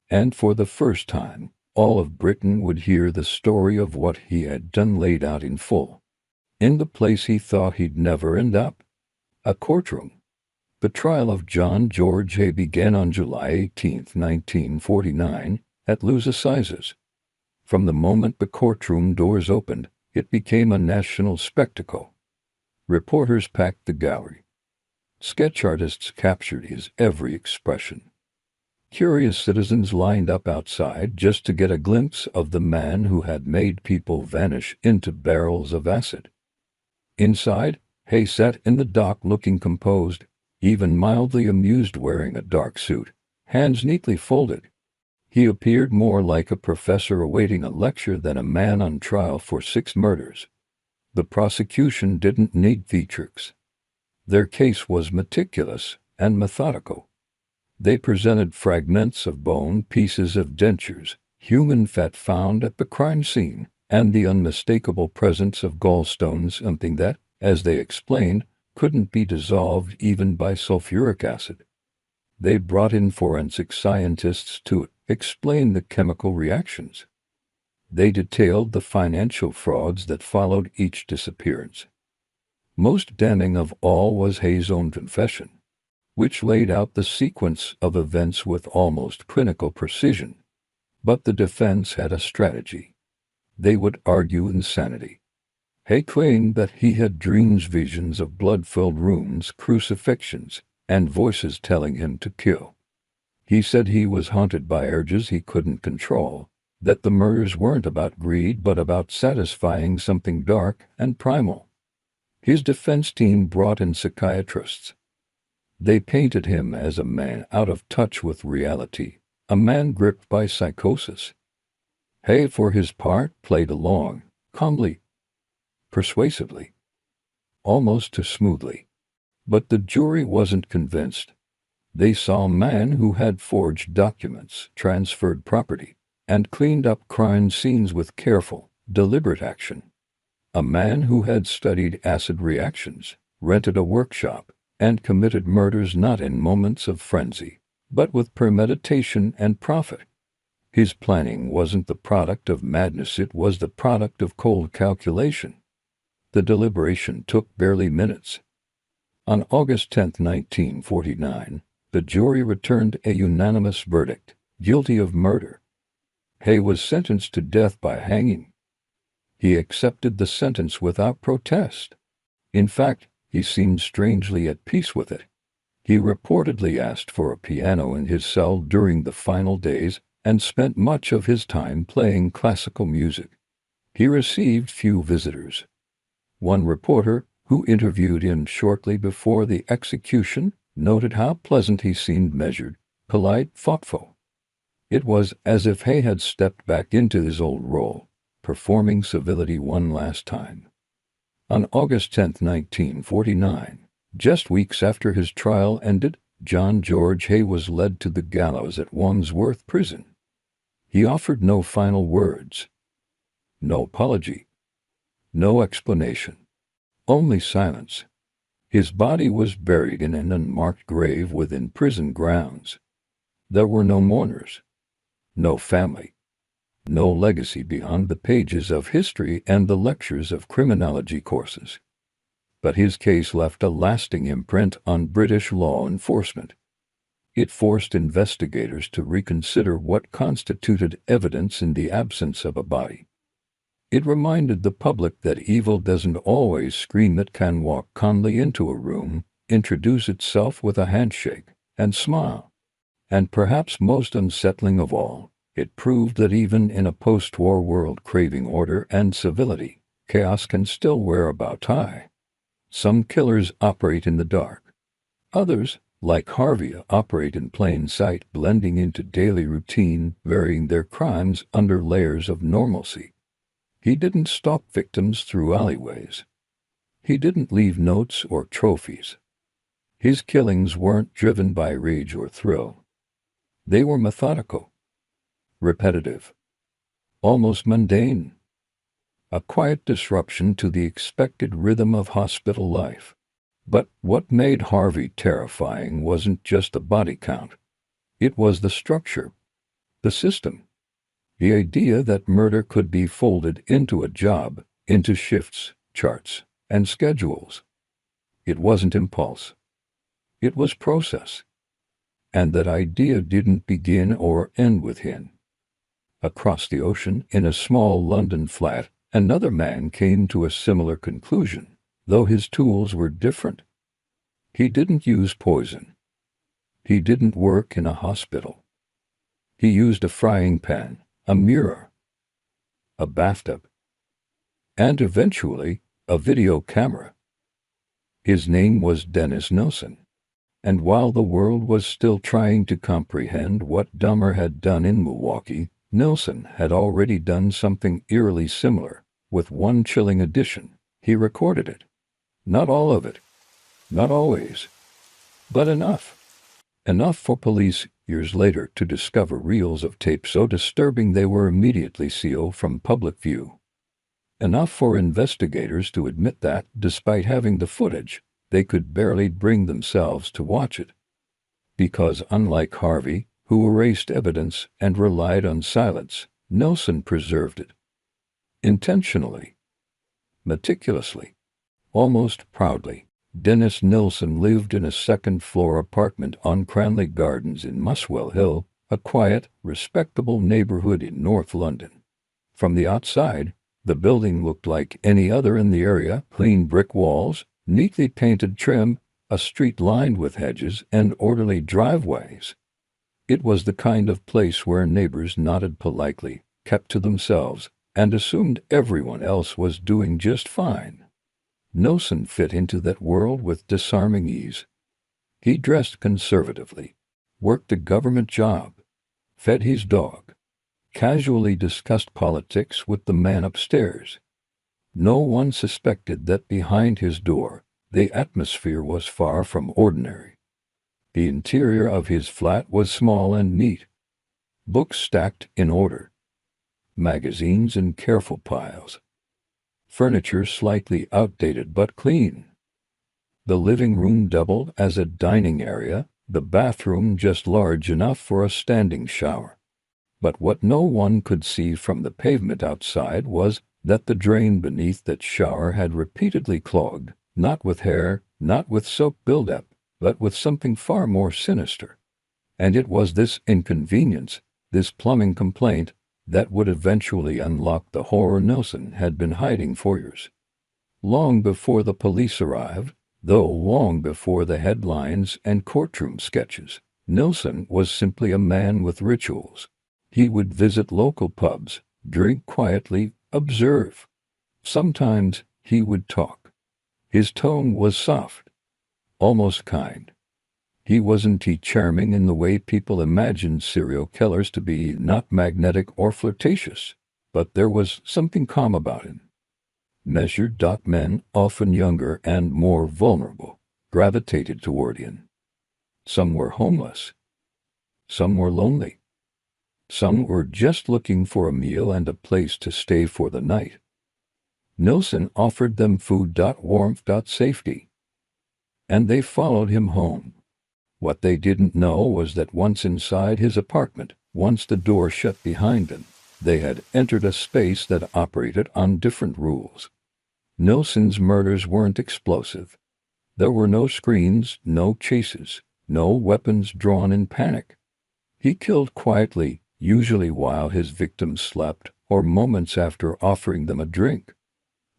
And for the first time, all of Britain would hear the story of what he had done laid out in full. In the place he thought he'd never end up. A courtroom. The trial of John George Haigh began on July 18, 1949, at Lewes Assizes. From the moment the courtroom doors opened, it became a national spectacle. Reporters packed the gallery. Sketch artists captured his every expression. Curious citizens lined up outside just to get a glimpse of the man who had made people vanish into barrels of acid. Inside, Haigh sat in the dock looking composed, even mildly amused, wearing a dark suit, hands neatly folded. He appeared more like a professor awaiting a lecture than a man on trial for 6 murders. The prosecution didn't need theatrics. Their case was meticulous and methodical. They presented fragments of bone, pieces of dentures, human fat found at the crime scene, and the unmistakable presence of gallstones, something that, as they explained, couldn't be dissolved even by sulfuric acid. They brought in forensic scientists to explain the chemical reactions. They detailed the financial frauds that followed each disappearance. Most damning of all was Haigh's own confession, which laid out the sequence of events with almost clinical precision. But the defense had a strategy. They would argue insanity. Haigh claimed that he had dreams, visions of blood-filled rooms, crucifixions, and voices telling him to kill. He said he was haunted by urges he couldn't control, that the murders weren't about greed but about satisfying something dark and primal. His defense team brought in psychiatrists. They painted him as a man out of touch with reality, a man gripped by psychosis. Haigh, for his part, played along, calmly, persuasively, almost too smoothly. But the jury wasn't convinced. They saw a man who had forged documents, transferred property, and cleaned up crime scenes with careful, deliberate action. A man who had studied acid reactions, rented a workshop, and committed murders not in moments of frenzy, but with premeditation and profit. His planning wasn't the product of madness, it was the product of cold calculation. The deliberation took barely minutes. On August 10, 1949, the jury returned a unanimous verdict, guilty of murder. Haigh was sentenced to death by hanging. He accepted the sentence without protest. In fact, he seemed strangely at peace with it. He reportedly asked for a piano in his cell during the final days and spent much of his time playing classical music. He received few visitors. One reporter, who interviewed him shortly before the execution, noted how pleasant he seemed, measured, polite, thoughtful. It was as if Haigh had stepped back into his old role, performing civility one last time. On August 10, 1949, just weeks after his trial ended, John George Haigh was led to the gallows at Wandsworth Prison. He offered no final words, no apology, no explanation, only silence. His body was buried in an unmarked grave within prison grounds. There were no mourners, no family, No legacy beyond the pages of history and the lectures of criminology courses. But his case left a lasting imprint on British law enforcement. It forced investigators to reconsider what constituted evidence in the absence of a body. It reminded the public that evil doesn't always scream. It can walk calmly into a room, introduce itself with a handshake, and smile. And perhaps most unsettling of all, it proved that even in a post-war world craving order and civility, chaos can still wear a bow tie. Some killers operate in the dark. Others, like Harvey, operate in plain sight, blending into daily routine, burying their crimes under layers of normalcy. He didn't stalk victims through alleyways. He didn't leave notes or trophies. His killings weren't driven by rage or thrill. They were methodical, repetitive, almost mundane. A quiet disruption to the expected rhythm of hospital life. But what made Harvey terrifying wasn't just the body count. It was the structure, the system. The idea that murder could be folded into a job, into shifts, charts, and schedules. It wasn't impulse. It was process. And that idea didn't begin or end with him. Across the ocean, in a small London flat, another man came to a similar conclusion, though his tools were different. He didn't use poison. He didn't work in a hospital. He used a frying pan, a mirror, a bathtub, and eventually a video camera. His name was Dennis Nilsen. And while the world was still trying to comprehend what Dahmer had done in Milwaukee, Nilsen had already done something eerily similar, with one chilling addition. He recorded it. Not all of it. Not always. But enough. Enough for police, years later, to discover reels of tape so disturbing they were immediately sealed from public view. Enough for investigators to admit that, despite having the footage, they could barely bring themselves to watch it. Because unlike Harvey, who erased evidence and relied on silence, Nilsen preserved it. Intentionally. Meticulously. Almost proudly. Dennis Nilsen lived in a second-floor apartment on Cranley Gardens in Muswell Hill, a quiet, respectable neighborhood in North London. From the outside, the building looked like any other in the area: clean brick walls, neatly painted trim, a street lined with hedges, and orderly driveways. It was the kind of place where neighbors nodded politely, kept to themselves, and assumed everyone else was doing just fine. Nilsen fit into that world with disarming ease. He dressed conservatively, worked a government job, fed his dog, casually discussed politics with the man upstairs. No one suspected that behind his door, the atmosphere was far from ordinary. The interior of his flat was small and neat. Books stacked in order. Magazines in careful piles. Furniture slightly outdated but clean. The living room doubled as a dining area, the bathroom just large enough for a standing shower. But what no one could see from the pavement outside was that the drain beneath that shower had repeatedly clogged, not with hair, not with soap buildup, but with something far more sinister. And it was this inconvenience, this plumbing complaint, that would eventually unlock the horror Nilsen had been hiding for years. Long before the police arrived, though long before the headlines and courtroom sketches, Nilsen was simply a man with rituals. He would visit local pubs, drink quietly, observe. Sometimes he would talk. His tone was soft, almost kind. He wasn't charming in the way people imagine serial killers to be, not magnetic or flirtatious, but there was something calm about him. Measured men, often younger and more vulnerable, gravitated toward him. Some were homeless. Some were lonely. Some were just looking for a meal and a place to stay for the night. Nilsen offered them food, warmth, safety. And they followed him home. What they didn't know was that once inside his apartment, once the door shut behind them, They had entered a space that operated on different rules. Nilsen's murders weren't explosive. There were no screens, no chases, no weapons drawn in panic. He killed quietly, usually while his victims slept or moments after offering them a drink.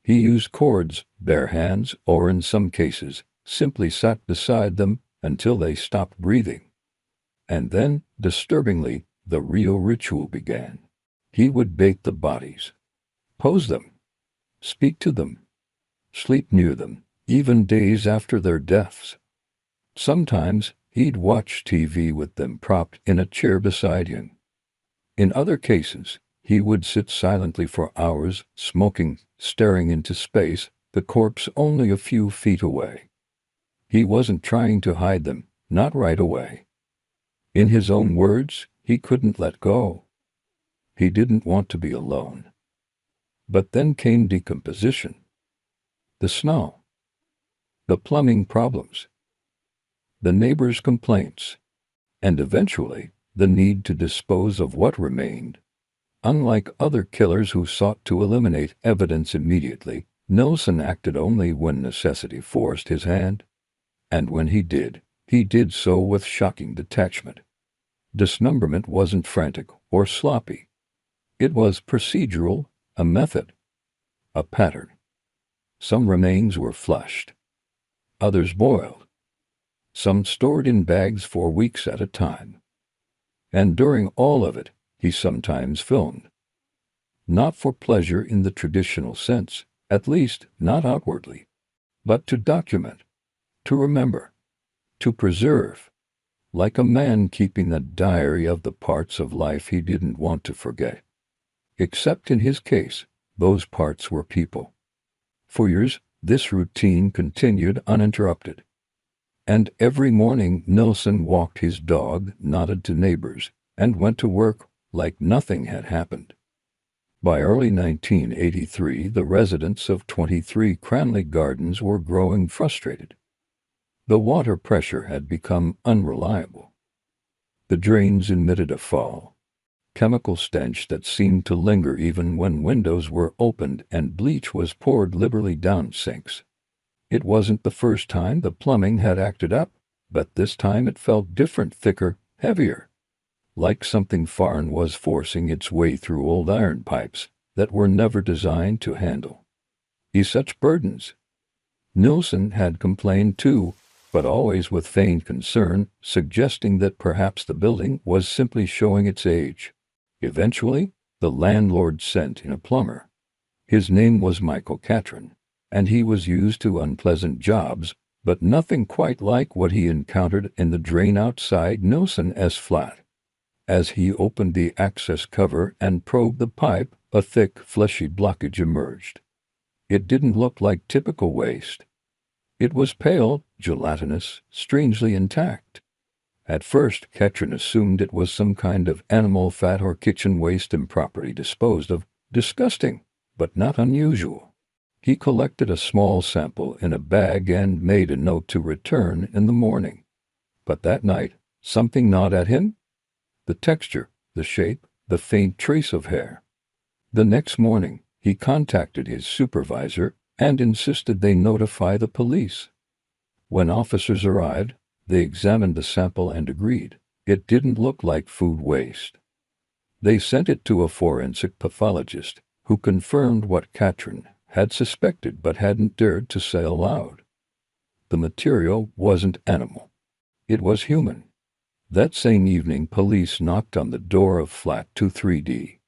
He used cords, bare hands, or in some cases, simply sat beside them until they stopped breathing. And then, disturbingly, the real ritual began. He would bake the bodies, pose them, speak to them, sleep near them, even days after their deaths. Sometimes he'd watch TV with them propped in a chair beside him. In other cases, he would sit silently for hours, smoking, staring into space, the corpse only a few feet away. He wasn't trying to hide them, not right away. In his own words, he couldn't let go. He didn't want to be alone. But then came decomposition. The snow. The plumbing problems. The neighbors' complaints. And eventually, the need to dispose of what remained. Unlike other killers who sought to eliminate evidence immediately, Nilsen acted only when necessity forced his hand. And when he did so with shocking detachment. Dismemberment wasn't frantic or sloppy. It was procedural, a method, a pattern. Some remains were flushed. Others boiled. Some stored in bags for weeks at a time. And during all of it, he sometimes filmed. Not for pleasure in the traditional sense, at least not outwardly, but to document, to remember, to preserve, like a man keeping a diary of the parts of life he didn't want to forget. Except in his case, those parts were people. For years, this routine continued uninterrupted. And every morning Nilsen walked his dog, nodded to neighbors, and went to work like nothing had happened. By early 1983, the residents of 23 Cranley Gardens were growing frustrated. The water pressure had become unreliable. The drains emitted a foul, chemical stench that seemed to linger even when windows were opened and bleach was poured liberally down sinks. It wasn't the first time the plumbing had acted up, but this time it felt different, thicker, heavier. Like something foreign was forcing its way through old iron pipes that were never designed to handle such burdens. Nilsen had complained too, but always with feigned concern, suggesting that perhaps the building was simply showing its age. Eventually, the landlord sent in a plumber. His name was Michael Catron, and he was used to unpleasant jobs, but nothing quite like what he encountered in the drain outside Nilsen's flat. As he opened the access cover and probed the pipe, a thick, fleshy blockage emerged. It didn't look like typical waste. It was pale, gelatinous, strangely intact. At first, Catron assumed it was some kind of animal fat or kitchen waste improperly disposed of. Disgusting, but not unusual. He collected a small sample in a bag and made a note to return in the morning. But that night, something gnawed at him. The texture, the shape, the faint trace of hair. The next morning, he contacted his supervisor and insisted they notify the police. When officers arrived, they examined the sample and agreed it didn't look like food waste. They sent it to a forensic pathologist who confirmed what Catron had suspected but hadn't dared to say aloud. The material wasn't animal. It was human. That same evening, police knocked on the door of flat 23D.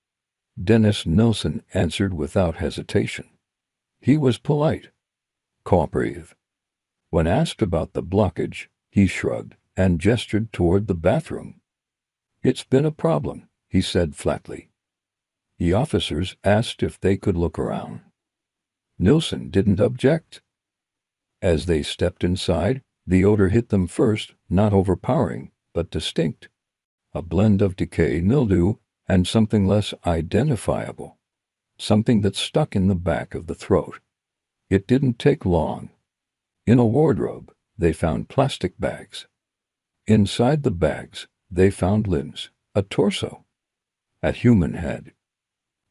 Dennis Nilsen answered without hesitation. He was polite, cooperative. When asked about the blockage, he shrugged and gestured toward the bathroom. "It's been a problem," he said flatly. The officers asked if they could look around. Nilsen didn't object. As they stepped inside, the odor hit them first, not overpowering, but distinct. A blend of decay, mildew, and something less identifiable. Something that stuck in the back of the throat. It didn't take long. In a wardrobe, they found plastic bags. Inside the bags, they found limbs, a torso, a human head.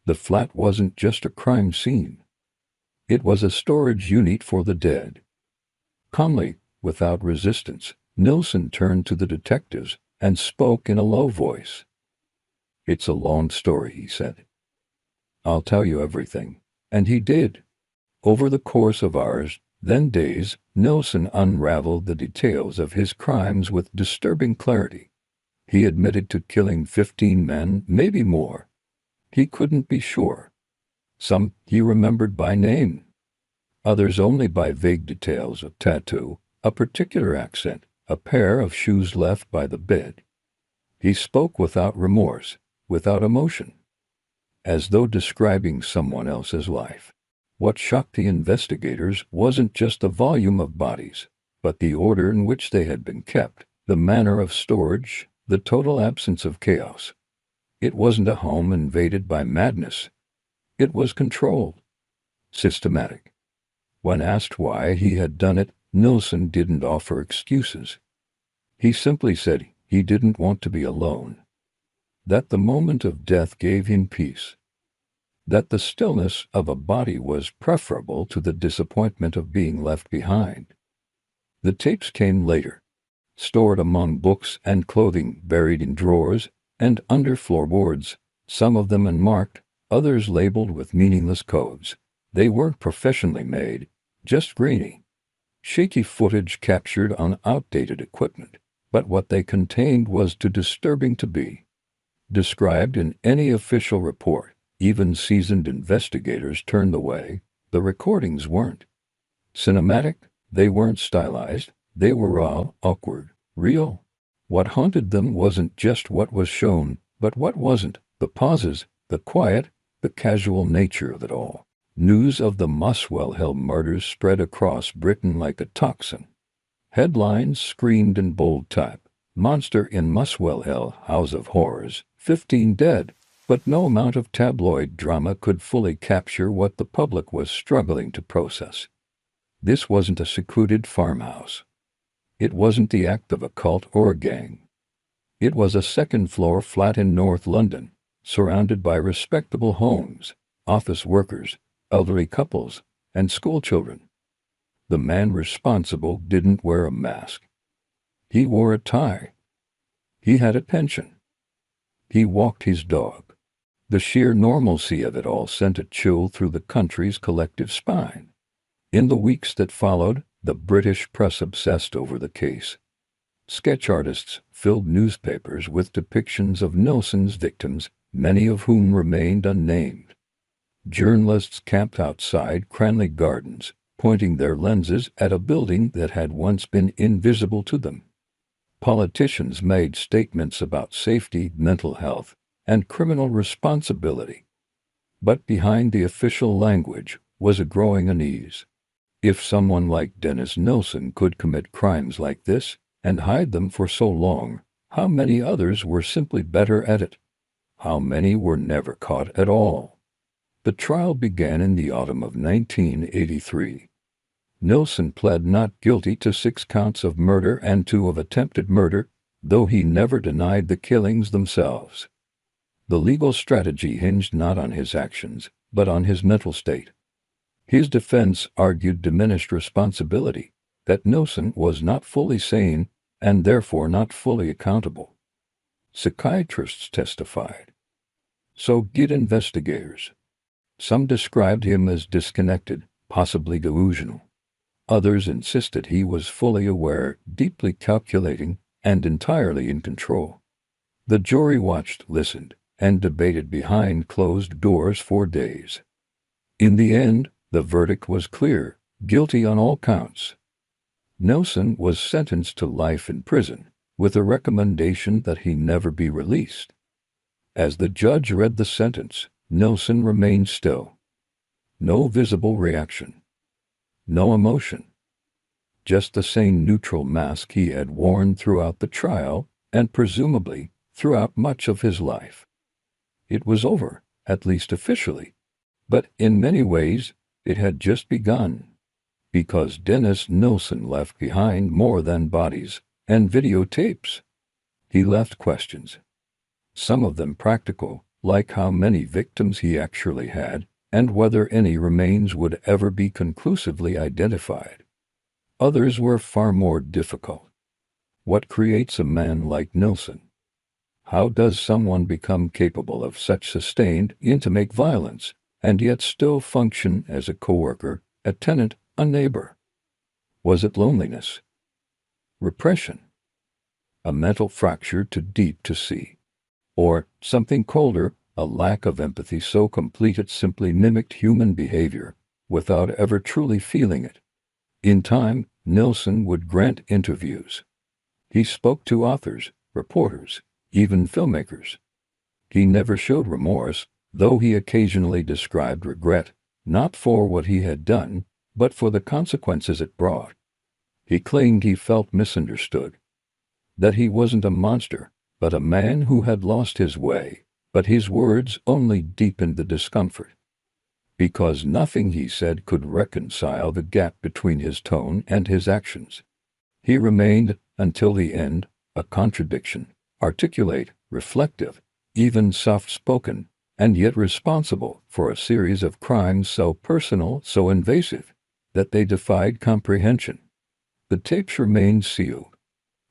The flat wasn't just a crime scene. It was a storage unit for the dead. Calmly, without resistance, Nilsen turned to the detectives and spoke in a low voice. "It's a long story," he said. "I'll tell you everything." And he did. Over the course of hours, then days, Nilsen unraveled the details of his crimes with disturbing clarity. He admitted to killing 15 men, maybe more. He couldn't be sure. Some he remembered by name. Others only by vague details: a tattoo, a particular accent, a pair of shoes left by the bed. He spoke without remorse, without emotion, as though describing someone else's life. What shocked the investigators wasn't just the volume of bodies, but the order in which they had been kept, the manner of storage, the total absence of chaos. It wasn't a home invaded by madness. It was controlled, systematic. When asked why he had done it, Nilsen didn't offer excuses. He simply said he didn't want to be alone. That the moment of death gave him peace. That the stillness of a body was preferable to the disappointment of being left behind. The tapes came later, stored among books and clothing, buried in drawers and under floorboards, some of them unmarked, others labeled with meaningless codes. They weren't professionally made, just grainy, shaky footage captured on outdated equipment, but what they contained was too disturbing to be described in any official report. Even seasoned investigators turned away. The recordings weren't cinematic, they weren't stylized, they were raw, awkward, real. What haunted them wasn't just what was shown, but what wasn't: the pauses, the quiet, the casual nature of it all. News of the Muswell Hill murders spread across Britain like a toxin. Headlines screamed in bold type: "Monster in Muswell Hill, House of Horrors, 15 dead." But no amount of tabloid drama could fully capture what the public was struggling to process. This wasn't a secluded farmhouse. It wasn't the act of a cult or a gang. It was a second-floor flat in North London, surrounded by respectable homes, office workers, elderly couples, and schoolchildren. The man responsible didn't wear a mask. He wore a tie. He had a pension. He walked his dog. The sheer normalcy of it all sent a chill through the country's collective spine. In the weeks that followed, the British press obsessed over the case. Sketch artists filled newspapers with depictions of Nilsen's victims, many of whom remained unnamed. Journalists camped outside Cranley Gardens, pointing their lenses at a building that had once been invisible to them. Politicians made statements about safety, mental health, and criminal responsibility. But behind the official language was a growing unease. If someone like Dennis Nilsen could commit crimes like this and hide them for so long, how many others were simply better at it? How many were never caught at all? The trial began in the autumn of 1983. Nilsen pled not guilty to 6 counts of murder and 2 of attempted murder, though he never denied the killings themselves. The legal strategy hinged not on his actions, but on his mental state. His defense argued diminished responsibility, that Nilsen was not fully sane and therefore not fully accountable. Psychiatrists testified. So did investigators. Some described him as disconnected, possibly delusional. Others insisted he was fully aware, deeply calculating, and entirely in control. The jury watched, listened, and debated behind closed doors for days. In the end, the verdict was clear: guilty on all counts. Nilsen was sentenced to life in prison, with a recommendation that he never be released. As the judge read the sentence, Nilsen remained still. No visible reaction. No emotion. Just the same neutral mask he had worn throughout the trial, and presumably throughout much of his life. It was over, at least officially. But in many ways, it had just begun. Because Dennis Nilsen left behind more than bodies and videotapes. He left questions. Some of them practical, like how many victims he actually had, and whether any remains would ever be conclusively identified. Others were far more difficult. What creates a man like Nilsen? How does someone become capable of such sustained, intimate violence, and yet still function as a coworker, a tenant, a neighbor? Was it loneliness? Repression? A mental fracture too deep to see? Or something colder, a lack of empathy so complete it simply mimicked human behavior, without ever truly feeling it? In time, Nilsen would grant interviews. He spoke to authors, reporters, even filmmakers. He never showed remorse, though he occasionally described regret, not for what he had done, but for the consequences it brought. He claimed he felt misunderstood, that he wasn't a monster, but a man who had lost his way, but his words only deepened the discomfort. Because nothing he said could reconcile the gap between his tone and his actions. He remained, until the end, a contradiction, articulate, reflective, even soft-spoken, and yet responsible for a series of crimes so personal, so invasive, that they defied comprehension. The tapes remained sealed,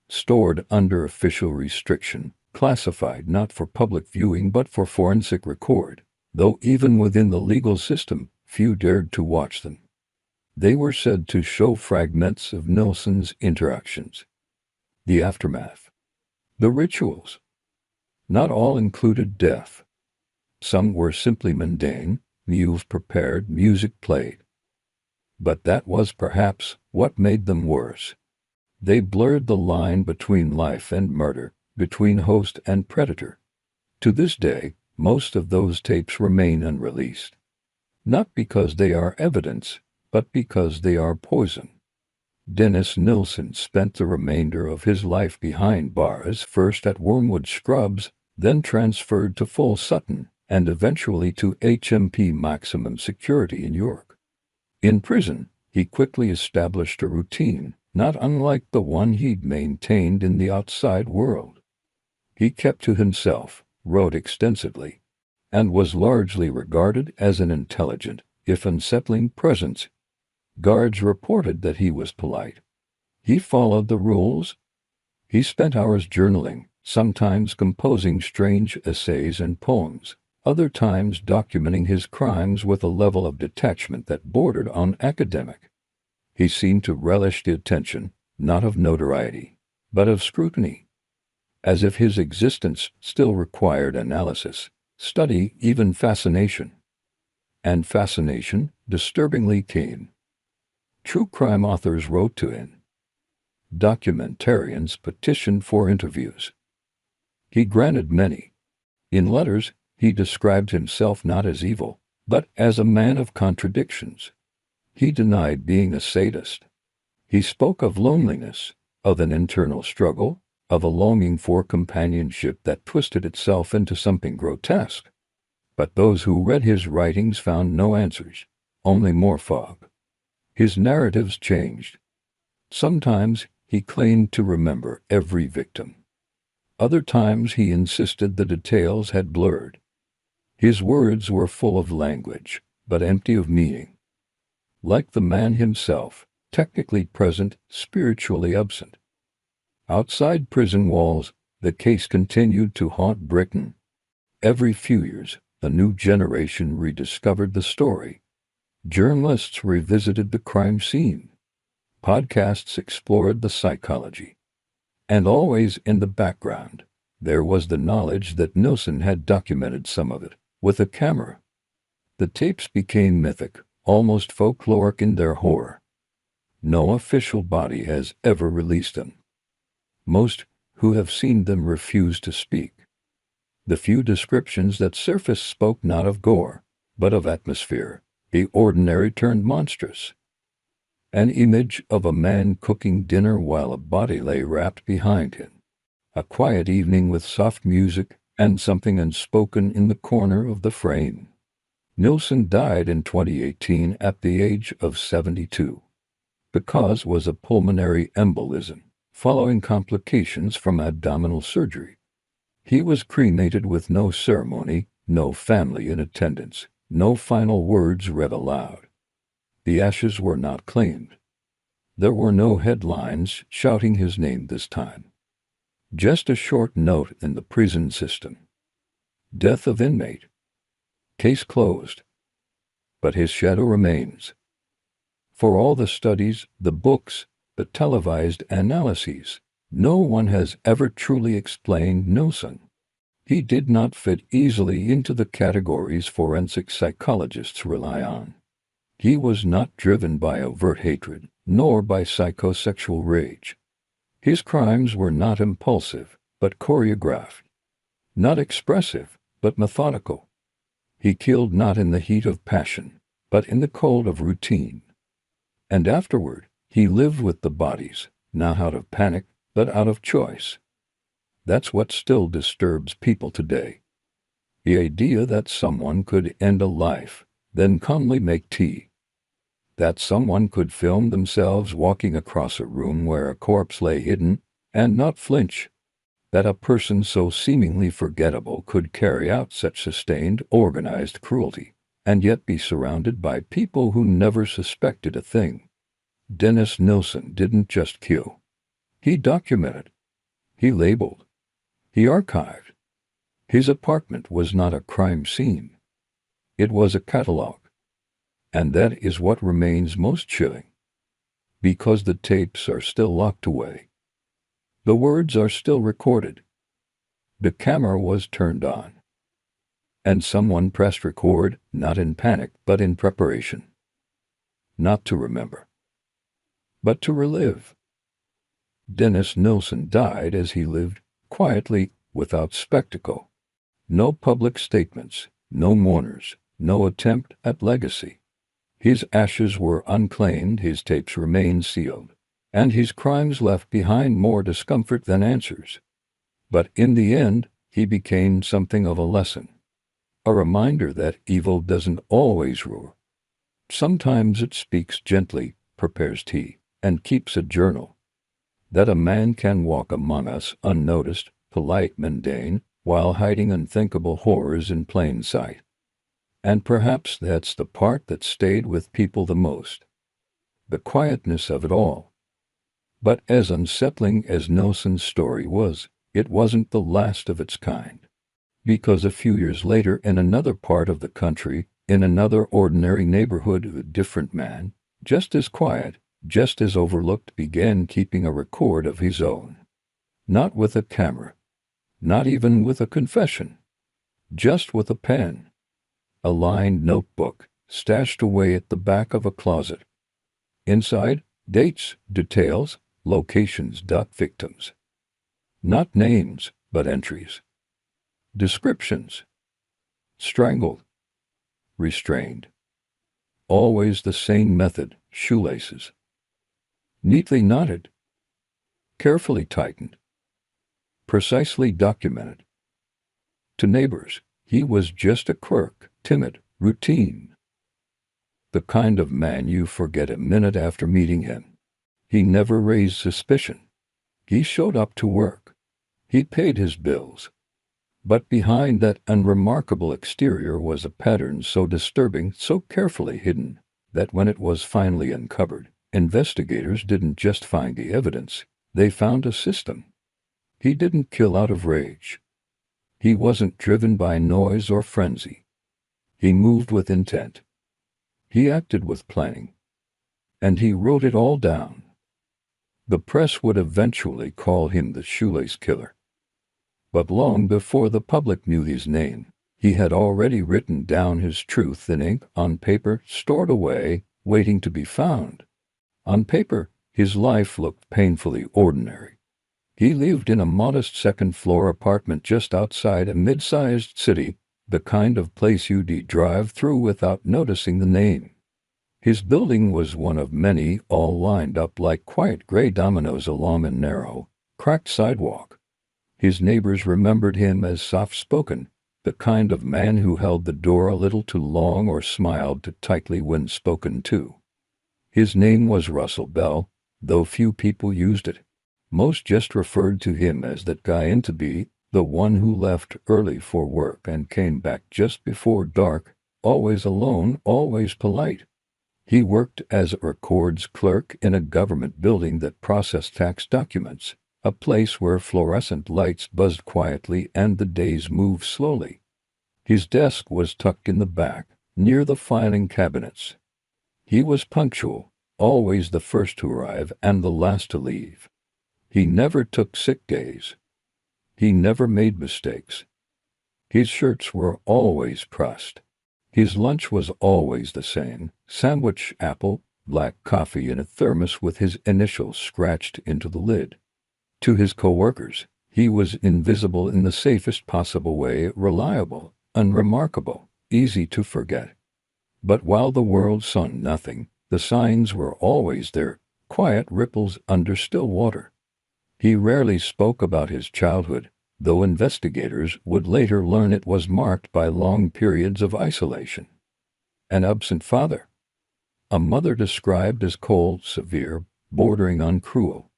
stored under official restriction, classified not for public viewing but for forensic record, though even within the legal system, few dared to watch them. They were said to show fragments of Nilsen's interactions. The aftermath. The rituals. Not all included death. Some were simply mundane, meals prepared, music played. But that was perhaps what made them worse. They blurred the line between life and murder, between host and predator. To this day, most of those tapes remain unreleased. Not because they are evidence, but because they are poison. Dennis Nilsen spent the remainder of his life behind bars, first at Wormwood Scrubs, then transferred to Full Sutton, and eventually to HMP Maximum Security in York. In prison, he quickly established a routine, not unlike the one he'd maintained in the outside world. He kept to himself, wrote extensively, and was largely regarded as an intelligent, if unsettling, presence. Guards reported that he was polite. He followed the rules. He spent hours journaling, sometimes composing strange essays and poems, other times documenting his crimes with a level of detachment that bordered on academic. He seemed to relish the attention, not of notoriety, but of scrutiny, as if his existence still required analysis, study, even fascination. And fascination, disturbingly keen. True crime authors wrote to him. Documentarians petitioned for interviews. He granted many. In letters, he described himself not as evil, but as a man of contradictions. He denied being a sadist. He spoke of loneliness, of an internal struggle, of a longing for companionship that twisted itself into something grotesque. But those who read his writings found no answers, only more fog. His narratives changed. Sometimes he claimed to remember every victim. Other times he insisted the details had blurred. His words were full of language, but empty of meaning. Like the man himself, technically present, spiritually absent. Outside prison walls, the case continued to haunt Britain. Every few years, a new generation rediscovered the story. Journalists revisited the crime scene. Podcasts explored the psychology. And always in the background, there was the knowledge that Nilsen had documented some of it, with a camera. The tapes became mythic, almost folkloric in their horror. No official body has ever released them. Most who have seen them refuse to speak. The few descriptions that surfaced spoke not of gore, but of atmosphere, the ordinary turned monstrous. An image of a man cooking dinner while a body lay wrapped behind him. A quiet evening with soft music and something unspoken in the corner of the frame. Nilsen died in 2018 at the age of 72. The cause was a pulmonary embolism, following complications from abdominal surgery. He was cremated with no ceremony, No family in attendance, no final words read aloud. The ashes were not claimed. There were no headlines shouting his name this time. Just a short note in the prison system. Death of inmate. Case closed. But his shadow remains. For all the studies, the books, the televised analyses, no one has ever truly explained Nilsen. He did not fit easily into the categories forensic psychologists rely on. He was not driven by overt hatred, nor by psychosexual rage. His crimes were not impulsive, but choreographed. Not expressive, but methodical. He killed not in the heat of passion, but in the cold of routine. And afterward, he lived with the bodies, not out of panic, but out of choice. That's what still disturbs people today. The idea that someone could end a life, then calmly make tea. That someone could film themselves walking across a room where a corpse lay hidden, and not flinch. That a person so seemingly forgettable could carry out such sustained, organized cruelty, and yet be surrounded by people who never suspected a thing. Dennis Nilsen didn't just kill. He documented. He labeled. He archived. His apartment was not a crime scene. It was a catalog. And that is what remains most chilling. Because the tapes are still locked away. The words are still recorded. The camera was turned on. And someone pressed record, not in panic, but in preparation. Not to remember, but to relive. Dennis Nilsen died as he lived, quietly, without spectacle. No public statements, no mourners, no attempt at legacy. His ashes were unclaimed, his tapes remained sealed, and his crimes left behind more discomfort than answers. But in the end, he became something of a lesson. A reminder that evil doesn't always roar. Sometimes it speaks gently, prepares tea, and keeps a journal. That a man can walk among us unnoticed, polite, mundane, while hiding unthinkable horrors in plain sight. And perhaps that's the part that stayed with people the most. The quietness of it all. But as unsettling as Nilsen's story was, it wasn't the last of its kind. Because a few years later, in another part of the country, in another ordinary neighborhood, a different man, just as quiet, just as overlooked, began keeping a record of his own. Not with a camera. Not even with a confession. Just with a pen. A lined notebook, stashed away at the back of a closet. Inside, dates, details, locations, victims. Not names, but entries. Descriptions. Strangled. Restrained. Always the same method, shoelaces. Neatly knotted. Carefully tightened. Precisely documented. To neighbors, he was just a clerk, timid, routine. The kind of man you forget a minute after meeting him. He never raised suspicion. He showed up to work. He paid his bills. But behind that unremarkable exterior was a pattern so disturbing, so carefully hidden, that when it was finally uncovered, investigators didn't just find the evidence, they found a system. He didn't kill out of rage. He wasn't driven by noise or frenzy. He moved with intent. He acted with planning. And he wrote it all down. The press would eventually call him the Shoelace Killer. But long before the public knew his name, he had already written down his truth in ink on paper stored away, waiting to be found. On paper, his life looked painfully ordinary. He lived in a modest second-floor apartment just outside a mid-sized city, the kind of place you'd drive through without noticing the name. His building was one of many, all lined up like quiet gray dominoes along a narrow, cracked sidewalk. His neighbors remembered him as soft-spoken, the kind of man who held the door a little too long or smiled too tightly when spoken to. His name was Russell Bell, though few people used it. Most just referred to him as that guy in to be, The one who left early for work and came back just before dark, always alone, always polite. He worked as a records clerk in a government building that processed tax documents, a place where fluorescent lights buzzed quietly and the days moved slowly. His desk was tucked in the back, near the filing cabinets. He was punctual, always the first to arrive and the last to leave. He never took sick days. He never made mistakes. His shirts were always pressed. His lunch was always the same: sandwich, apple, black coffee in a thermos with his initials scratched into the lid. To his coworkers, he was invisible in the safest possible way: reliable, unremarkable, easy to forget. But while the world saw nothing, the signs were always there, quiet ripples under still water. He rarely spoke about his childhood, though investigators would later learn it was marked by long periods of isolation. An absent father. A mother described as cold, severe, bordering on cruel.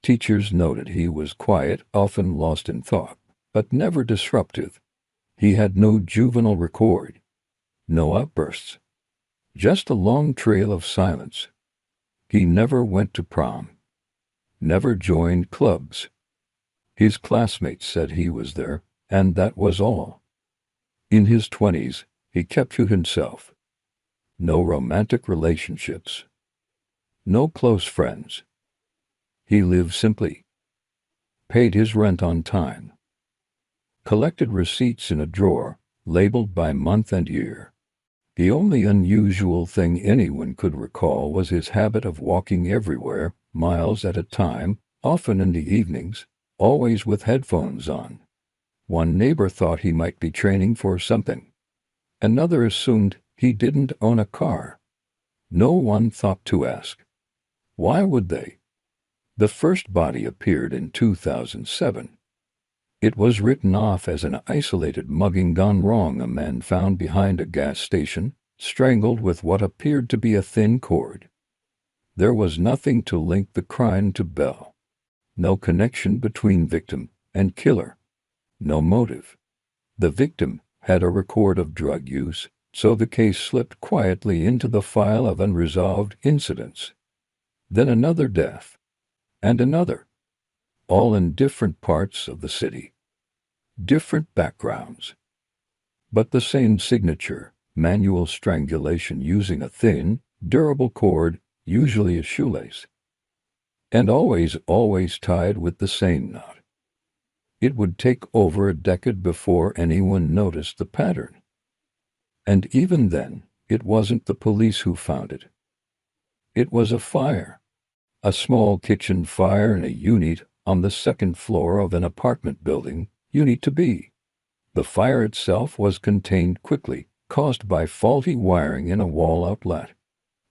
Teachers noted he was quiet, often lost in thought, but never disruptive. He had no juvenile record. No outbursts. Just a long trail of silence. He never went to prom. Never joined clubs. His classmates said he was there, and that was all. In his 20s, he kept to himself. No romantic relationships. No close friends. He lived simply. Paid his rent on time. Collected receipts in a drawer, labeled by month and year. The only unusual thing anyone could recall was his habit of walking everywhere, miles at a time, often in the evenings, always with headphones on. One neighbor thought he might be training for something. Another assumed he didn't own a car. No one thought to ask. Why would they? The first body appeared in 2007. It was written off as an isolated mugging gone wrong: a man found behind a gas station, strangled with what appeared to be a thin cord. There was nothing to link the crime to Bell. No connection between victim and killer. No motive. The victim had a record of drug use, so the case slipped quietly into the file of unresolved incidents. Then another death. And another. All in different parts of the city. Different backgrounds. But the same signature: manual strangulation using a thin, durable cord, usually a shoelace. And always tied with the same knot. It would take over a decade before anyone noticed the pattern. And even then, it wasn't the police who found it. It was a fire. A small kitchen fire in a unit on the second floor of an apartment building, Unit to B. The fire itself was contained quickly, caused by faulty wiring in a wall outlet.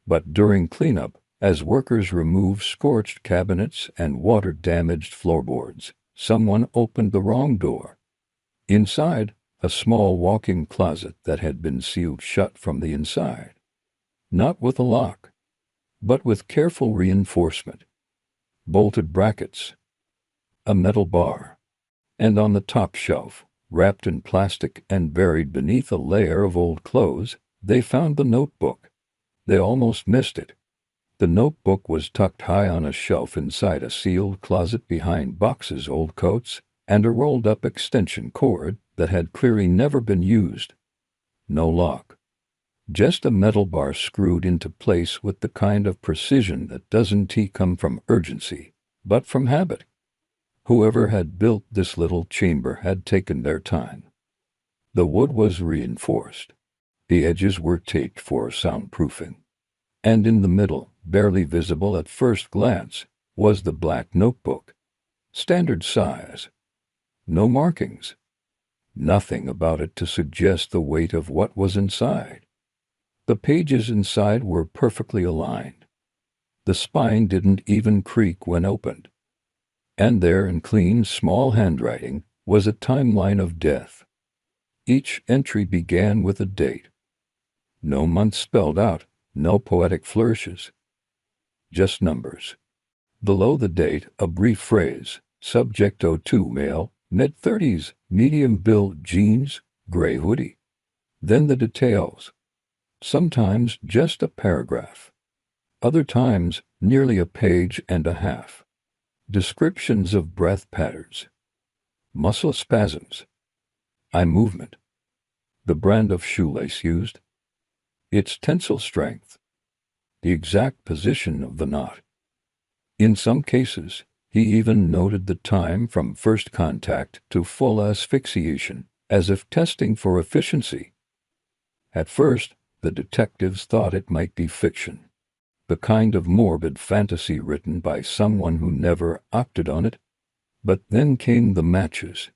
But during cleanup, as workers removed scorched cabinets and water-damaged floorboards, someone opened the wrong door. Inside, a small walk-in closet that had been sealed shut from the inside. Not with a lock, but with careful reinforcement. Bolted brackets. A metal bar. And on the top shelf, wrapped in plastic and buried beneath a layer of old clothes, they found the notebook. They almost missed it. The notebook was tucked high on a shelf inside a sealed closet behind boxes, old coats, and a rolled-up extension cord that had clearly never been used. No lock. Just a metal bar screwed into place with the kind of precision that doesn't come from urgency, but from habit. Whoever had built this little chamber had taken their time. The wood was reinforced. The edges were taped for soundproofing. And in the middle, barely visible at first glance, was the black notebook. Standard size. No markings. Nothing about it to suggest the weight of what was inside. The pages inside were perfectly aligned. The spine didn't even creak when opened. And there, in clean, small handwriting, was a timeline of death. Each entry began with a date. No month spelled out, no poetic flourishes. Just numbers. Below the date, a brief phrase: subject 02 male, Mid-30s, medium-build jeans, gray hoodie. Then the details. Sometimes just a paragraph. Other times, nearly a page and a half. Descriptions of breath patterns. Muscle spasms. Eye movement. The brand of shoelace used. Its tensile strength. The exact position of the knot. In some cases, he even noted the time from first contact to full asphyxiation, as if testing for efficiency. At first, the detectives thought it might be fiction, the kind of morbid fantasy written by someone who never acted on it. But then came the matches.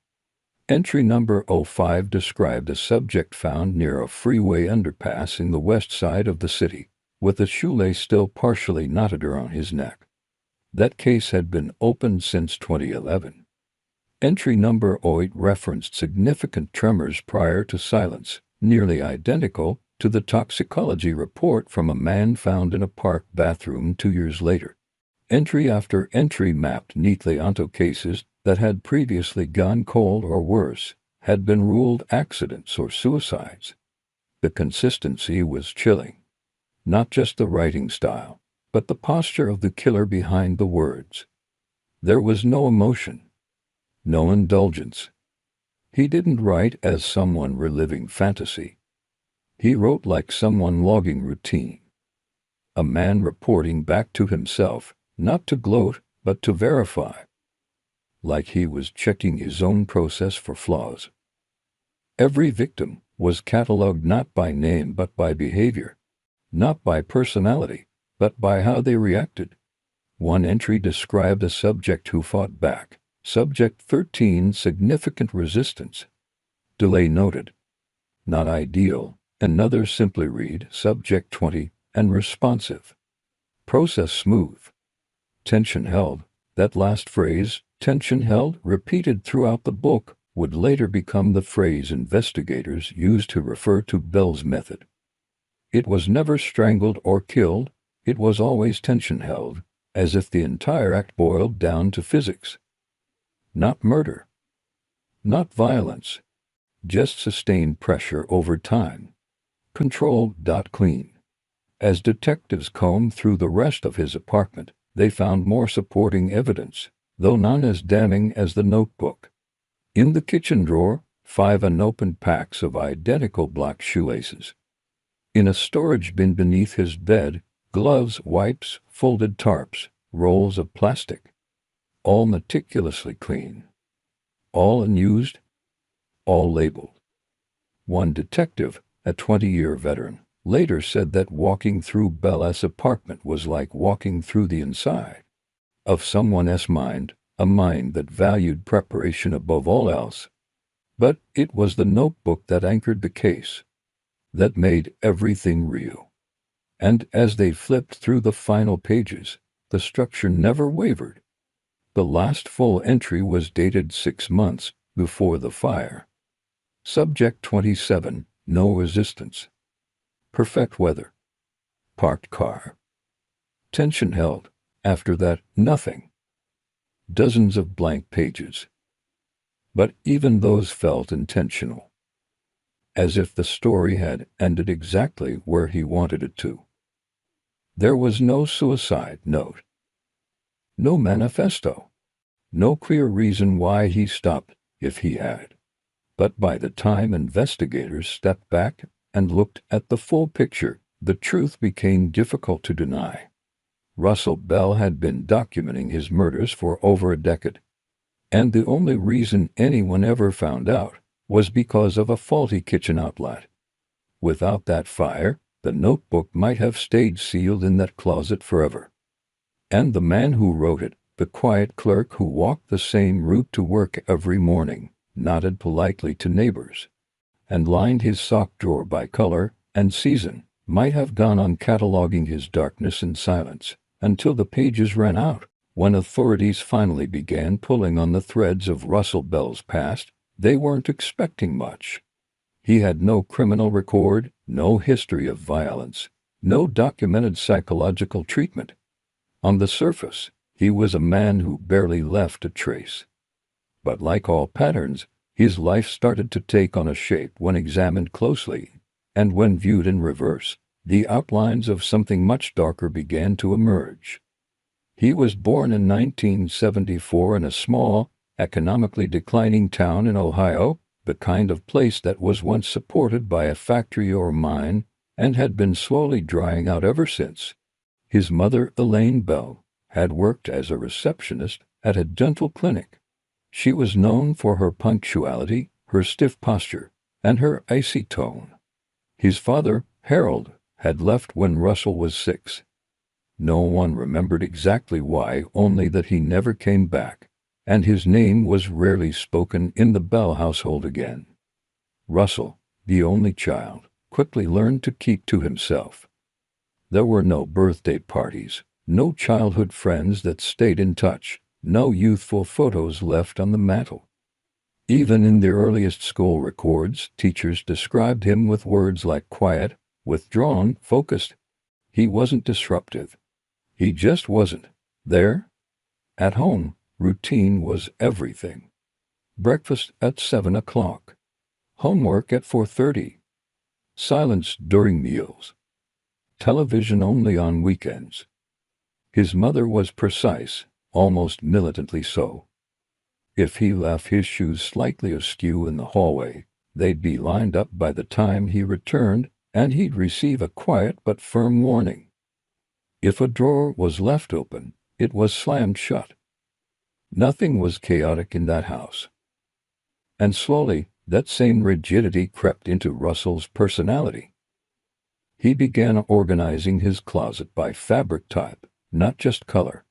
Entry number 05 described a subject found near a freeway underpass in the west side of the city, with a shoelace still partially knotted around his neck. That case had been opened since 2011. Entry number 08 referenced significant tremors prior to silence, nearly identical to the toxicology report from a man found in a park bathroom 2 years later. Entry after entry mapped neatly onto cases that had previously gone cold or worse, had been ruled accidents or suicides. The consistency was chilling. Not just the writing style, but the posture of the killer behind the words. There was no emotion, no indulgence. He didn't write as someone reliving fantasy. He wrote like someone logging routine. A man reporting back to himself, not to gloat, but to verify. Like he was checking his own process for flaws. Every victim was catalogued not by name but by behavior, not by personality, but by how they reacted. One entry described a subject who fought back. Subject 13, significant resistance. Delay noted. Not ideal. Another simply read, subject 20, and responsive. Process smooth. Tension held. That last phrase, tension held, repeated throughout the book, would later become the phrase investigators used to refer to Bell's method. It was never strangled or killed, it was always tension held, as if the entire act boiled down to physics. Not murder. Not violence. Just sustained pressure over time. Controlled. Clean. As detectives combed through the rest of his apartment, they found more supporting evidence, though none as damning as the notebook. In the kitchen drawer, 5 unopened packs of identical black shoelaces. In a storage bin beneath his bed, gloves, wipes, folded tarps, rolls of plastic. All meticulously clean. All unused. All labeled. One detective, a 20-year veteran, later said that walking through Bella's apartment was like walking through the inside of someone's mind, a mind that valued preparation above all else. But it was the notebook that anchored the case, that made everything real. And as they flipped through the final pages, the structure never wavered. The last full entry was dated 6 months before the fire. Subject 27, no resistance. Perfect weather. Parked car. Tension held. After that, nothing. Dozens of blank pages. But even those felt intentional. As if the story had ended exactly where he wanted it to. There was no suicide note. No manifesto. No clear reason why he stopped, if he had. But by the time investigators stepped back and looked at the full picture, the truth became difficult to deny. Russell Bell had been documenting his murders for over a decade. And the only reason anyone ever found out was because of a faulty kitchen outlet. Without that fire, the notebook might have stayed sealed in that closet forever. And the man who wrote it, the quiet clerk who walked the same route to work every morning, nodded politely to neighbors, and lined his sock drawer by color and season, might have gone on cataloging his darkness in silence, until the pages ran out. When authorities finally began pulling on the threads of Russell Bell's past, they weren't expecting much. He had no criminal record, no history of violence, no documented psychological treatment. On the surface, he was a man who barely left a trace. But like all patterns, his life started to take on a shape when examined closely, and when viewed in reverse, the outlines of something much darker began to emerge. He was born in 1974 in a small, economically declining town in Ohio, the kind of place that was once supported by a factory or mine and had been slowly drying out ever since. His mother, Elaine Bell, had worked as a receptionist at a dental clinic. She was known for her punctuality, her stiff posture, and her icy tone. His father, Harold, had left when Russell was 6. No one remembered exactly why, only that he never came back, and his name was rarely spoken in the Bell household again. Russell, the only child, quickly learned to keep to himself. There were no birthday parties, no childhood friends that stayed in touch, no youthful photos left on the mantel. Even in the earliest school records, teachers described him with words like quiet, withdrawn, focused. He wasn't disruptive. He just wasn't there. At home, routine was everything. Breakfast at 7 o'clock. Homework at 4:30. Silence during meals. Television only on weekends. His mother was precise, almost militantly so. If he left his shoes slightly askew in the hallway, they'd be lined up by the time he returned, and he'd receive a quiet but firm warning. If a drawer was left open, it was slammed shut. Nothing was chaotic in that house. And slowly, that same rigidity crept into Russell's personality. He began organizing his closet by fabric type, not just color.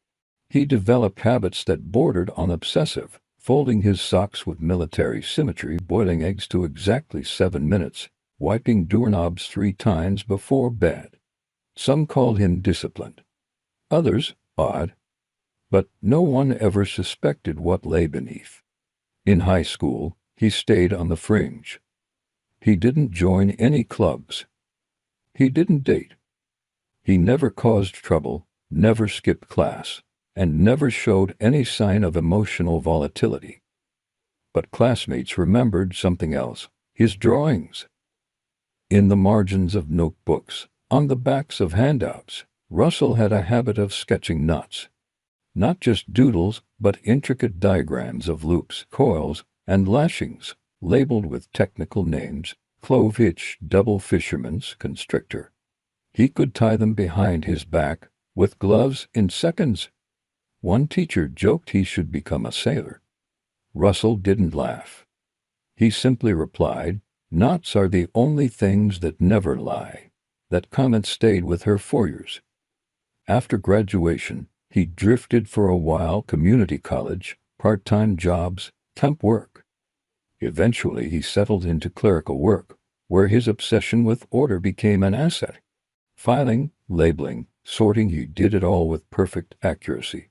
He developed habits that bordered on obsessive, folding his socks with military symmetry, boiling eggs to exactly 7 minutes, wiping doorknobs 3 times before bed. Some called him disciplined, others odd, but no one ever suspected what lay beneath. In high school, he stayed on the fringe. He didn't join any clubs. He didn't date. He never caused trouble, never skipped class, and never showed any sign of emotional volatility. But classmates remembered something else: his drawings. In the margins of notebooks, on the backs of handouts, Russell had a habit of sketching knots. Not just doodles, but intricate diagrams of loops, coils, and lashings, labeled with technical names: clove hitch, double fisherman's constrictor. He could tie them behind his back, with gloves, in seconds. One teacher joked he should become a sailor. Russell didn't laugh. He simply replied, "Knots are the only things that never lie." That comment stayed with her for years. After graduation, he drifted for a while: community college, part-time jobs, temp work. Eventually he settled into clerical work, where his obsession with order became an asset. Filing, labeling, sorting, he did it all with perfect accuracy.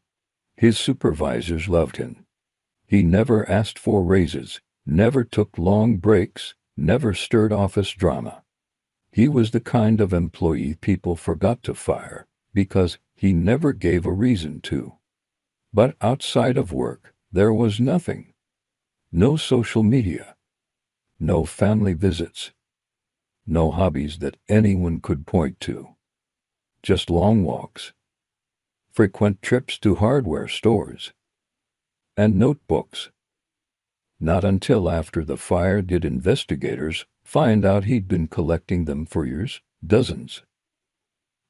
His supervisors loved him. He never asked for raises, never took long breaks, never stirred office drama. He was the kind of employee people forgot to fire, because he never gave a reason to. But outside of work, there was nothing. No social media. No family visits. No hobbies that anyone could point to. Just long walks. Frequent trips to hardware stores. And notebooks. Not until after the fire did investigators find out he'd been collecting them for years, dozens.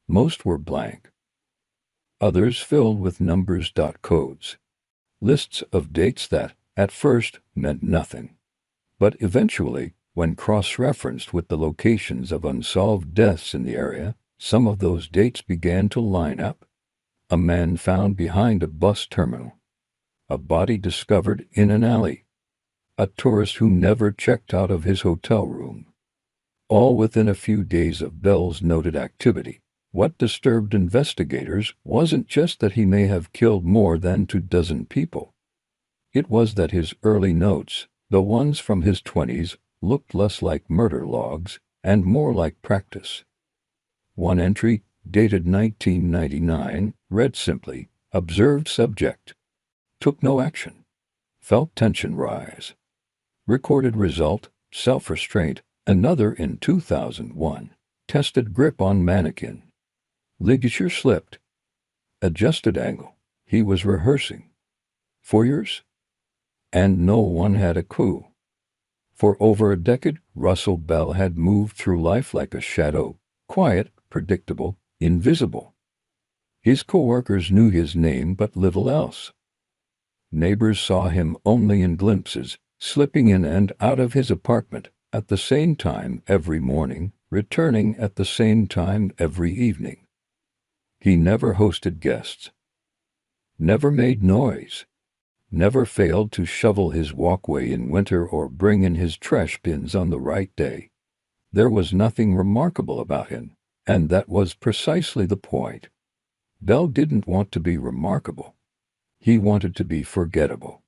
Most were blank. Others filled with numbers, codes. Lists of dates that, at first, meant nothing. But eventually, when cross-referenced with the locations of unsolved deaths in the area, some of those dates began to line up. A man found behind a bus terminal. A body discovered in an alley. A tourist who never checked out of his hotel room. All within a few days of Bell's noted activity. What disturbed investigators wasn't just that he may have killed more than 24 people. It was that his early notes, the ones from his 20s, looked less like murder logs and more like practice. One entry, dated 1999, read simply, "Observed subject. Took no action. felt tension rise. Recorded result, self-restraint. Another in 2001. Tested grip on mannequin. Ligature slipped. Adjusted angle. He was rehearsing. 4 years? And no one had a clue. For over a decade, Russell Bell had moved through life like a shadow, quiet, predictable, invisible. His co-workers knew his name but little else. Neighbors saw him only in glimpses, slipping in and out of his apartment at the same time every morning, returning at the same time every evening. He never hosted guests, never made noise, never failed to shovel his walkway in winter or bring in his trash bins on the right day. There was nothing remarkable about him, and that was precisely the point. Bell didn't want to be remarkable. He wanted to be forgettable.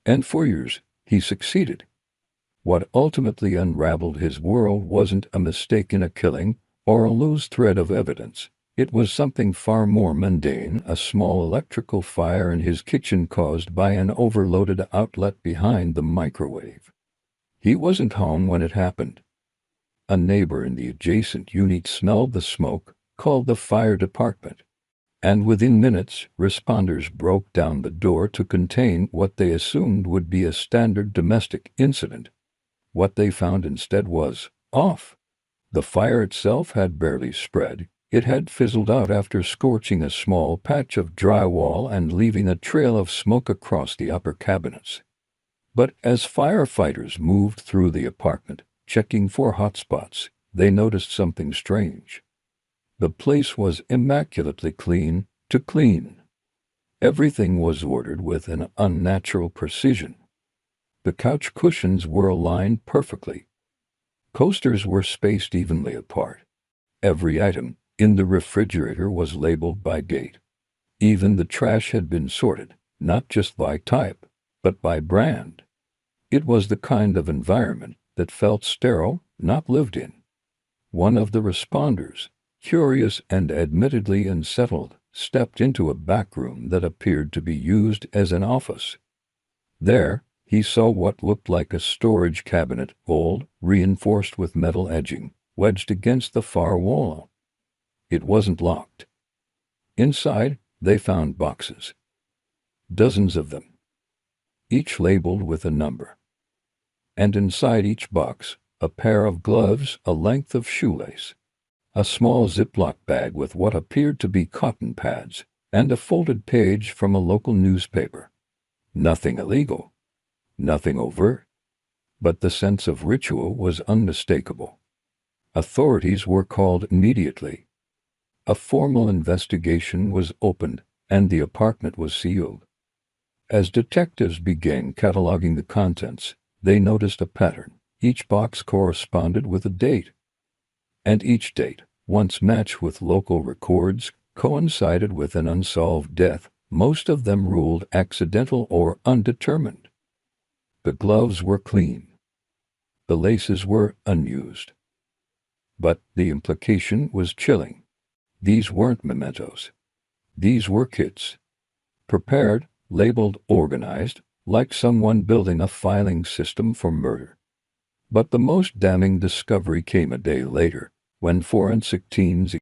And for years, he succeeded. What ultimately unraveled his world wasn't a mistake in a killing or a loose thread of evidence. It was something far more mundane, a small electrical fire in his kitchen caused by an overloaded outlet behind the microwave. He wasn't home when it happened. A neighbor in the adjacent unit smelled the smoke, called the fire department, and within minutes, responders broke down the door to contain what they assumed would be a standard domestic incident. What they found instead was off. The fire itself had barely spread. It had fizzled out after scorching a small patch of drywall and leaving a trail of smoke across the upper cabinets. But as firefighters moved through the apartment, checking for hotspots, they noticed something strange. The place was immaculately clean to clean. Everything was ordered with an unnatural precision. The couch cushions were aligned perfectly. Coasters were spaced evenly apart. Every item in the refrigerator was labeled by date. Even the trash had been sorted, not just by type, but by brand. It was the kind of environment that felt sterile, not lived in. One of the responders, curious and admittedly unsettled, stepped into a back room that appeared to be used as an office. There, he saw what looked like a storage cabinet, old, reinforced with metal edging, wedged against the far wall. It wasn't locked. Inside, they found boxes. Dozens of them, each labeled with a number. And inside each box, a pair of gloves, a length of shoelace, a small Ziploc bag with what appeared to be cotton pads, and a folded page from a local newspaper. Nothing illegal, nothing overt, but the sense of ritual was unmistakable. Authorities were called immediately. A formal investigation was opened, and the apartment was sealed. As detectives began cataloging the contents, they noticed a pattern. Each box corresponded with a date, and each date, once matched with local records, coincided with an unsolved death, most of them ruled accidental or undetermined. The gloves were clean. The laces were unused. But the implication was chilling. These weren't mementos. These were kits. Prepared, labeled, organized, like someone building a filing system for murder. But the most damning discovery came a day later, when forensic teams